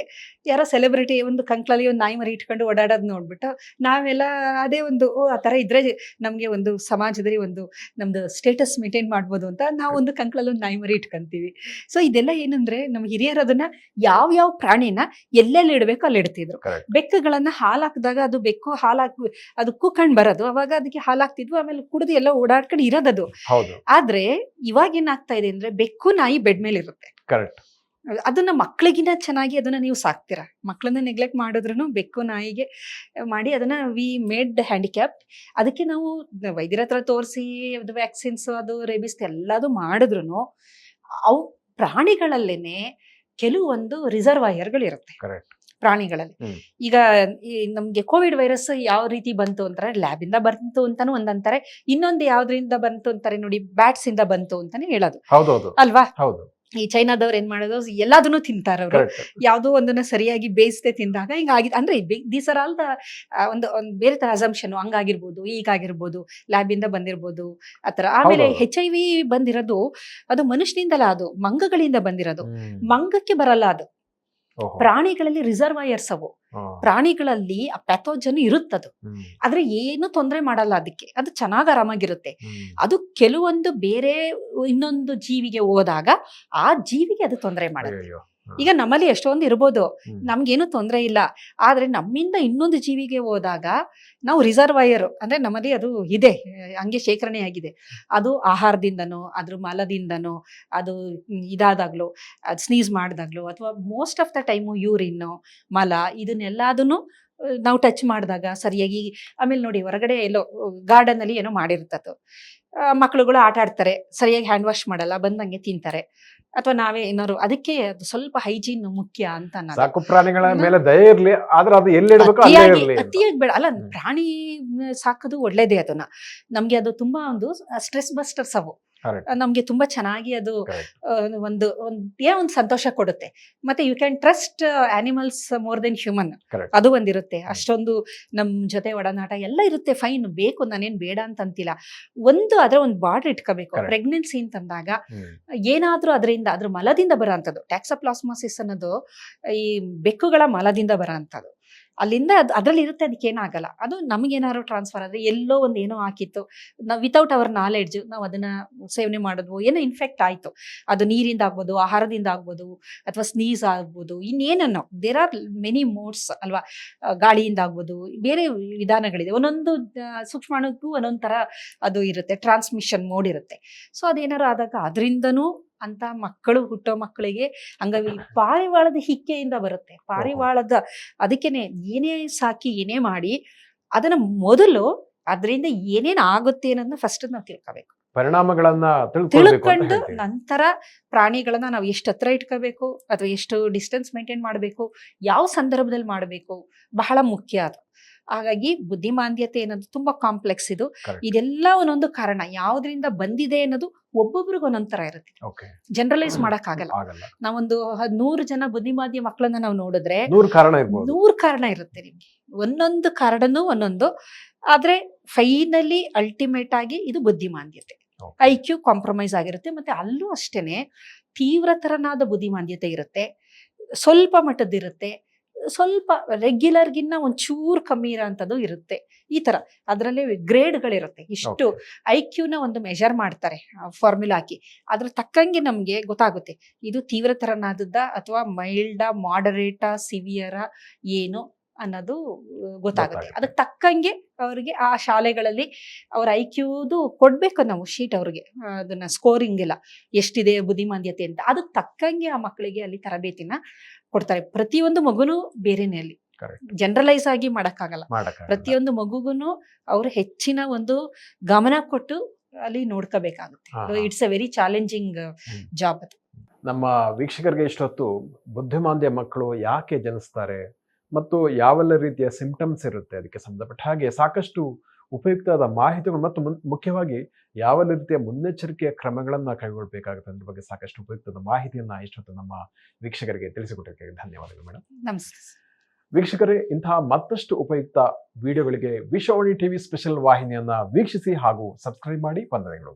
ಯಾರೋ ಸೆಲೆಬ್ರಿಟಿ ಒಂದು ಕಂಕ್ಳಲ್ಲಿ ಒಂದು ನಾಯಿ ಮರಿ ಇಟ್ಕೊಂಡು ಓಡಾಡೋದ್ ನೋಡ್ಬಿಟ್ಟು ನಾವೆಲ್ಲ ಅದೇ ಒಂದು ಆ ತರ ಇದ್ರೆ ನಮ್ಗೆ ಒಂದು ಸಮಾಜದಲ್ಲಿ ಒಂದು ನಮ್ದು ಸ್ಟೇಟಸ್ ಮೇಂಟೈನ್ ಮಾಡ್ಬೋದು ಅಂತ ನಾವು ಒಂದು ಕಂಕ್ಳಲ್ಲಿ ಒಂದು ನಾಯಿ ಮರಿ ಇಟ್ಕೊಂತೀವಿ. ಸೊ ಇದೆಲ್ಲ ಏನಂದ್ರೆ ನಮ್ ಹಿರಿಯರು ಅದನ್ನ ಯಾವ ಪ್ರಾಣಿನ ಎಲ್ಲೆಲ್ಲಿ ಇಡ್ಬೇಕು ಅಲ್ಲಿ ಇಡ್ತಿದ್ರು. Correct. ಬೆಕ್ಕುಗಳನ್ನ ಹಾಲಾಕ್ದಾಗ ಅದು ಬೆಕ್ಕು ಅದು ಕೂಕಂಡ್ ಬರೋದು, ಅವಾಗ ಅದಕ್ಕೆ ಹಾಲಾಕ್ತಿದ್ವು, ಆಮೇಲೆ ಕುಡಿದು ಎಲ್ಲ ಓಡಾಡ್ಕೊಂಡು ಇರೋದದು. ಹೌದು ಆದ್ರೆ ಇವಾಗ ಏನಾಗ್ತಾ ಇದೆ ಅಂದ್ರೆ ಬೆಕ್ಕು ನಾಯಿ ಬೆಡ್ ಮೇಲೆ ಇರುತ್ತೆ. ಕರೆಕ್ಟ್. ಅದನ್ನ ಮಕ್ಳಿಗಿನ ಚೆನ್ನಾಗಿ ಅದನ್ನ ನೀವು ಸಾಕ್ತೀರಾ. ಮಕ್ಳನ್ನ ನೆಗ್ಲೆಕ್ಟ್ ಮಾಡಿದ್ರು ಬೆಕ್ಕು ನಾಯಿಗೆ ಮಾಡಿ ಅದನ್ನ ವಿ ಮೇಡ್ ಹ್ಯಾಂಡಿಕ್ಯಾಪ್. ಅದಕ್ಕೆ ನಾವು ವೈದ್ಯರ ಹತ್ರ ತೋರಿಸಿ ಅದು ವ್ಯಾಕ್ಸಿನ್ಸ್ ಅದು ರೇಬಿಸ್ ಎಲ್ಲದು ಮಾಡಿದ್ರು ಅವು ಪ್ರಾಣಿಗಳಲ್ಲೇನೆ ಕೆಲವೊಂದು ರಿಸರ್ವಾಯರ್ಗಳಿರುತ್ತೆ ಕರೆಕ್ಟ್. ಪ್ರಾಣಿಗಳಲ್ಲಿ. ಈಗ ನಮ್ಗೆ ಕೋವಿಡ್ ವೈರಸ್ ಯಾವ ರೀತಿ ಬಂತು ಅಂತಾರೆ, ಲ್ಯಾಬ್ ಇಂದ ಬಂತು ಅಂತಾನು ಒಂದಂತಾರೆ, ಇನ್ನೊಂದು ಯಾವ್ದ್ರಿಂದ ಬಂತು ಅಂತಾರೆ ನೋಡಿ, ಬ್ಯಾಟ್ಸ್ ಇಂದ ಬಂತು ಅಂತಾನೆ ಹೇಳೋದು ಹೌದೌದು ಅಲ್ವಾ. ಹೌದು. ಈ ಚೈನಾದವ್ರು ಏನ್ ಮಾಡೋದು, ಎಲ್ಲದನ್ನು ತಿಂತಾರ ಅವರು. ಯಾವ್ದೋ ಒಂದನ್ನ ಸರಿಯಾಗಿ ಬೇಯಿಸದೆ ತಿಂದಾಗ ಹಿಂಗಾಗಿದೆ ಅಂದ್ರೆ ದೀಸ್ ಆರ್ ಆಲ್ ದ ಒಂದು ಬೇರೆ ತರ ಅಸಂಪ್ಷನ್. ಹಂಗಾಗಿರ್ಬೋದು, ಈಗಾಗಿರ್ಬೋದು, ಲ್ಯಾಬ್ ಇಂದ ಬಂದಿರ್ಬೋದು ಆತರ. ಆಮೇಲೆ HIV ಬಂದಿರೋದು ಅದು ಮನುಷ್ಯನಿಂದಲ್ಲ, ಅದು ಮಂಗಗಳಿಂದ ಬಂದಿರೋದು. ಮಂಗಕ್ಕೆ ಬರಲ್ಲ ಅದು, ಪ್ರಾಣಿಗಳಲ್ಲಿ ರಿಸರ್ವಾಯರ್ಸ್ ಅವು. ಪ್ರಾಣಿಗಳಲ್ಲಿ ಆ ಪ್ಯಾಥೋಜನ್ ಇರುತ್ತದು, ಆದ್ರೆ ಏನು ತೊಂದರೆ ಮಾಡಲ್ಲ ಅದಕ್ಕೆ, ಅದು ಚೆನ್ನಾಗ್ ಆರಾಮಾಗಿರುತ್ತೆ. ಅದು ಕೆಲವೊಂದು ಬೇರೆ ಇನ್ನೊಂದು ಜೀವಿಗೆ ಹೋದಾಗ ಆ ಜೀವಿಗೆ ಅದು ತೊಂದರೆ ಮಾಡುತ್ತೆ. ಈಗ ನಮ್ಮಲ್ಲಿ ಎಷ್ಟೊಂದು ಇರ್ಬೋದು, ನಮ್ಗೇನು ತೊಂದರೆ ಇಲ್ಲ, ಆದ್ರೆ ನಮ್ಮಿಂದ ಇನ್ನೊಂದು ಜೀವಿಗೆ ಹೋದಾಗ ನಾವು ರಿಸರ್ವಾಯರ್ ಅಂದ್ರೆ ನಮ್ಮಲ್ಲಿ ಅದು ಇದೆ, ಹಂಗೆ ಶೇಖರಣೆ ಆಗಿದೆ. ಅದು ಆಹಾರದಿಂದನೋ ಅದ್ರ ಮಲದಿಂದನೋ ಅದು ಇದಾದಾಗ್ಲೋ, ಅದು ಸ್ನೀಸ್ ಮಾಡಿದಾಗ್ಲೋ, ಅಥವಾ most of the time urine ಮಲ ಇದನ್ನೆಲ್ಲದನ್ನು ನಾವು ಟಚ್ ಮಾಡಿದಾಗ ಸರಿಯಾಗಿ. ಆಮೇಲೆ ನೋಡಿ ಹೊರಗಡೆ ಎಲ್ಲೋ ಗಾರ್ಡನ್ ಅಲ್ಲಿ ಏನೋ ಮಾಡಿರ್ತದ್ದು, ಮಕ್ಳುಗಳು ಆಟ ಆಡ್ತಾರೆ, ಸರಿಯಾಗಿ ಹ್ಯಾಂಡ್ ವಾಶ್ ಮಾಡಲ್ಲ, ಬಂದಂಗೆ ತಿಂತಾರೆ, ಅಥವಾ ನಾವೇ ಏನಾದ್ರು. ಅದಕ್ಕೆ ಅದು ಸ್ವಲ್ಪ ಹೈಜೀನ್ ಮುಖ್ಯ ಅಂತ. ಸಾಕು ಪ್ರಾಣಿಗಳ ಮೇಲೆ ದಯೆ ಇರ್ಲಿ, ಆದ್ರೆ ಅದು ಎಲ್ಲಿಡಬೇಕು ಅತಿಯಾಗಿ ಬೇಡ ಅಲ್ಲ. ಪ್ರಾಣಿ ಸಾಕೋದು ಒಳ್ಳೇದೇ, ಅದನ್ನ ನಮ್ಗೆ ಅದು ತುಂಬಾ ಒಂದು ಸ್ಟ್ರೆಸ್ ಬಸ್ಟರ್ಸ್ ಅವು. ನಮ್ಗೆ ತುಂಬಾ ಚೆನ್ನಾಗಿ ಅದು ಒಂದು ಸಂತೋಷ ಕೊಡುತ್ತೆ. ಮತ್ತೆ you can trust animals more than human, ಅದು ಒಂದಿರುತ್ತೆ. ಅಷ್ಟೊಂದು ನಮ್ ಜೊತೆ ಒಡನಾಟ ಎಲ್ಲ ಇರುತ್ತೆ. ಫೈನ್, ಬೇಕು, ನಾನೇನ್ ಬೇಡ ಅಂತ ಅಂತಿಲ್ಲ. ಅದ್ರ ಒಂದು ಬಾರ್ಡರ್ ಇಟ್ಕೋಬೇಕು. ಪ್ರೆಗ್ನೆನ್ಸಿ ಅಂತಂದಾಗ ಏನಾದ್ರೂ ಅದರಿಂದ ಅದ್ರ ಮಲದಿಂದ ಬರೋ ಅಂಥದ್ದು, ಟ್ಯಾಕ್ಸೋಪ್ಲಾಸ್ಮಾಸಿಸ್ ಅನ್ನೋದು ಈ ಬೆಕ್ಕುಗಳ ಮಲದಿಂದ ಬರೋ ಅಂಥದ್ದು. ಅಲ್ಲಿಂದ ಅದ್ರಲ್ಲಿ ಇರುತ್ತೆ, ಅದಕ್ಕೆ ಏನಾಗಲ್ಲ. ಅದು ನಮಗೇನಾದ್ರು ಟ್ರಾನ್ಸ್ಫರ್ ಆದ್ರೆ ಎಲ್ಲೋ ಒಂದು ಏನೋ ಹಾಕಿತ್ತು, ನಾವು ವಿತೌಟ್ ಅವರ್ ನಾಲೆಡ್ಜ್ ನಾವು ಅದನ್ನ ಸೇವನೆ ಮಾಡಿದ್ವು, ಏನೋ ಇನ್ಫೆಕ್ಟ್ ಆಯ್ತು, ಅದು ನೀರಿಂದ ಆಗ್ಬೋದು, ಆಹಾರದಿಂದ ಆಗ್ಬೋದು, ಅಥವಾ ಸ್ನೀಸ್ ಆಗ್ಬೋದು, ಇನ್ನೇನೋ ದೇರ್ ಆರ್ ಮೆನಿ ಮೋಡ್ಸ್ ಅಲ್ವಾ. ಗಾಳಿಯಿಂದ ಆಗ್ಬೋದು, ಬೇರೆ ವಿಧಾನಗಳಿದೆ. ಒಂದೊಂದು ಸೂಕ್ಷ್ಮಾಣುಗೂ ಒಂದೊಂದ್ ತರ ಅದು ಇರುತ್ತೆ, ಟ್ರಾನ್ಸ್ಮಿಷನ್ ಮೋಡ್ ಇರುತ್ತೆ. ಸೊ ಅದೇನಾರು ಆದಾಗ ಅದರಿಂದನೂ ಅಂತ ಮಕ್ಕಳು, ಹುಟ್ಟೋ ಮಕ್ಕಳಿಗೆ ಪಾರಿವಾಳದ ಹಿಕ್ಕೆಯಿಂದ ಬರುತ್ತೆ. ಪಾರಿವಾಳದ ಅದಕ್ಕೇನೆ ಏನೇ ಸಾಕಿ ಏನೇ ಮಾಡಿ ಅದನ್ನ ಮೊದಲು ಅದರಿಂದ ಏನೇನ್ ಆಗುತ್ತೆ ಅನ್ನೋದನ್ನ ಫಸ್ಟ್ ನಾವು ತಿಳ್ಕೋಬೇಕು, ಪರಿಣಾಮಗಳನ್ನ ತಿಳ್ಕೊಂಡು ನಂತರ ಪ್ರಾಣಿಗಳನ್ನ ನಾವು ಎಷ್ಟು ಹತ್ರ ಇಟ್ಕೋಬೇಕು ಅಥವಾ ಎಷ್ಟು ಡಿಸ್ಟೆನ್ಸ್ ಮೇಂಟೈನ್ ಮಾಡಬೇಕು, ಯಾವ ಸಂದರ್ಭದಲ್ಲಿ ಮಾಡಬೇಕು, ಬಹಳ ಮುಖ್ಯ ಅದು. ಹಾಗಾಗಿ ಬುದ್ಧಿಮಾಂದ್ಯತೆ ಅನ್ನೋದು ತುಂಬಾ ಕಾಂಪ್ಲೆಕ್ಸ್. ಇದೆಲ್ಲ ಒಂದೊಂದು ಕಾರಣ ಯಾವ್ದ್ರಿಂದ ಬಂದಿದೆ ಅನ್ನೋದು ಒಬ್ಬೊಬ್ರಿಗೆ ಒಂದೊಂದ್ ತರ ಇರುತ್ತೆ, ಜನರಲೈಸ್ ಮಾಡಕ್ ಆಗಲ್ಲ. ನಾವೊಂದು 100 ಜನ ಬುದ್ಧಿಮಾಂದ್ಯ ಮಕ್ಕಳನ್ನ ನಾವು ನೋಡಿದ್ರೆ 100 ಕಾರಣ ಇರುತ್ತೆ ನಿಮ್ಗೆ, ಒಂದೊಂದು ಕಾರಣನೂ ಒಂದೊಂದು. ಆದ್ರೆ ಫೈನಲಿ ಅಲ್ಟಿಮೇಟ್ ಆಗಿ ಇದು ಬುದ್ಧಿಮಾಂದ್ಯತೆ. IQ ಕಾಂಪ್ರಮೈಸ್ ಆಗಿರುತ್ತೆ. ಮತ್ತೆ ಅಲ್ಲೂ ಅಷ್ಟೇನೆ ತೀವ್ರತರನಾದ ಬುದ್ಧಿಮಾಂದ್ಯತೆ ಇರುತ್ತೆ, ಸ್ವಲ್ಪ ಮಟ್ಟದಿರುತ್ತೆ, ಸ್ವಲ್ಪ ರೆಗ್ಯುಲರ್ಗಿನ್ನ ಒಂಚೂರು ಕಮ್ಮಿ ಇರೋಂಥದ್ದು ಇರುತ್ತೆ. ಈ ತರ ಅದರಲ್ಲಿ ಗ್ರೇಡ್ಗಳಿರುತ್ತೆ. ಇಷ್ಟು IQ ನ ಒಂದು ಮೆಜರ್ ಮಾಡ್ತಾರೆ ಫಾರ್ಮುಲಾ ಹಾಕಿ, ಅದ್ರ ತಕ್ಕಂಗೆ ನಮ್ಗೆ ಗೊತ್ತಾಗುತ್ತೆ ಇದು ತೀವ್ರತರನಾದದ್ದ ಅಥವಾ ಮೈಲ್ಡ, ಮಾಡರೇಟ, ಸಿವಿಯರ ಏನು ಅನ್ನೋದು ಗೊತ್ತಾಗುತ್ತೆ. ಅದಕ್ಕೆ ತಕ್ಕಂಗೆ ಅವ್ರಿಗೆ ಆ ಶಾಲೆಗಳಲ್ಲಿ ಅವ್ರ IQದು ಕೊಡ್ಬೇಕು ನಾವು ಶೀಟ್ ಅವ್ರಿಗೆ, ಅದನ್ನ ಸ್ಕೋರಿಂಗ್ ಎಲ್ಲ ಎಷ್ಟಿದೆ ಬುದ್ಧಿಮಾಂದ್ಯತೆ ಅಂತ. ಅದಕ್ಕೆ ತಕ್ಕಂಗೆ ಆ ಮಕ್ಕಳಿಗೆ ಅಲ್ಲಿ ತರಬೇತಿನ ಕೊಡ್ತಾರೆ. ಪ್ರತಿಯೊಂದು ಮಗುನು ಬೇರೆನೆ, ಅಲ್ಲಿ ಜನರಲೈಸ್ ಆಗಿ ಮಾಡಕ್ಕಾಗಲ್ಲ. ಪ್ರತಿಯೊಂದು ಮಗುಗುನು ಅವ್ರು ಹೆಚ್ಚಿನ ಒಂದು ಗಮನ ಕೊಟ್ಟು ಅಲ್ಲಿ ನೋಡ್ಕೋಬೇಕಾಗುತ್ತೆ. ಹಾ, it's a very challenging job ಅದು. ನಮ್ಮ ವೀಕ್ಷಕರಿಗೆ ಇಷ್ಟೊತ್ತು ಬುದ್ಧಿಮಾಂದ್ಯ ಮಕ್ಕಳು ಯಾಕೆ ಜನಿಸ್ತಾರೆ ಮತ್ತು ಯಾವೆಲ್ಲ ರೀತಿಯ ಸಿಂಪ್ಟಮ್ಸ್ ಇರುತ್ತೆ ಅದಕ್ಕೆ ಸಂಬಂಧಪಟ್ಟ ಹಾಗೆ ಸಾಕಷ್ಟು ಉಪಯುಕ್ತವಾದ ಮಾಹಿತಿಗಳು ಮತ್ತು ಮುಖ್ಯವಾಗಿ ಯಾವೆಲ್ಲ ರೀತಿಯ ಮುನ್ನೆಚ್ಚರಿಕೆಯ ಕ್ರಮಗಳನ್ನ ಕೈಗೊಳ್ಳಬೇಕಾಗುತ್ತೆ ಅನ್ನೋದ್ರ ಬಗ್ಗೆ ಸಾಕಷ್ಟು ಉಪಯುಕ್ತವಾದ ಮಾಹಿತಿಯನ್ನ ಇಷ್ಟೊತ್ತು ನಮ್ಮ ವೀಕ್ಷಕರಿಗೆ ತಿಳಿಸಿಕೊಟ್ಟಿದ್ದಕ್ಕೆ ಧನ್ಯವಾದಗಳು ಮೇಡಮ್. ನಮಸ್ತೆ. ವೀಕ್ಷಕರೇ, ಇಂತಹ ಮತ್ತಷ್ಟು ಉಪಯುಕ್ತ ವಿಡಿಯೋಗಳಿಗೆ ವಿಶ್ವವಾಣಿ ಟಿವಿ ಸ್ಪೆಷಲ್ ವಾಹಿನಿಯನ್ನ ವೀಕ್ಷಿಸಿ ಹಾಗೂ ಸಬ್ಸ್ಕ್ರೈಬ್ ಮಾಡಿ. ವಂದನೆಗಳು.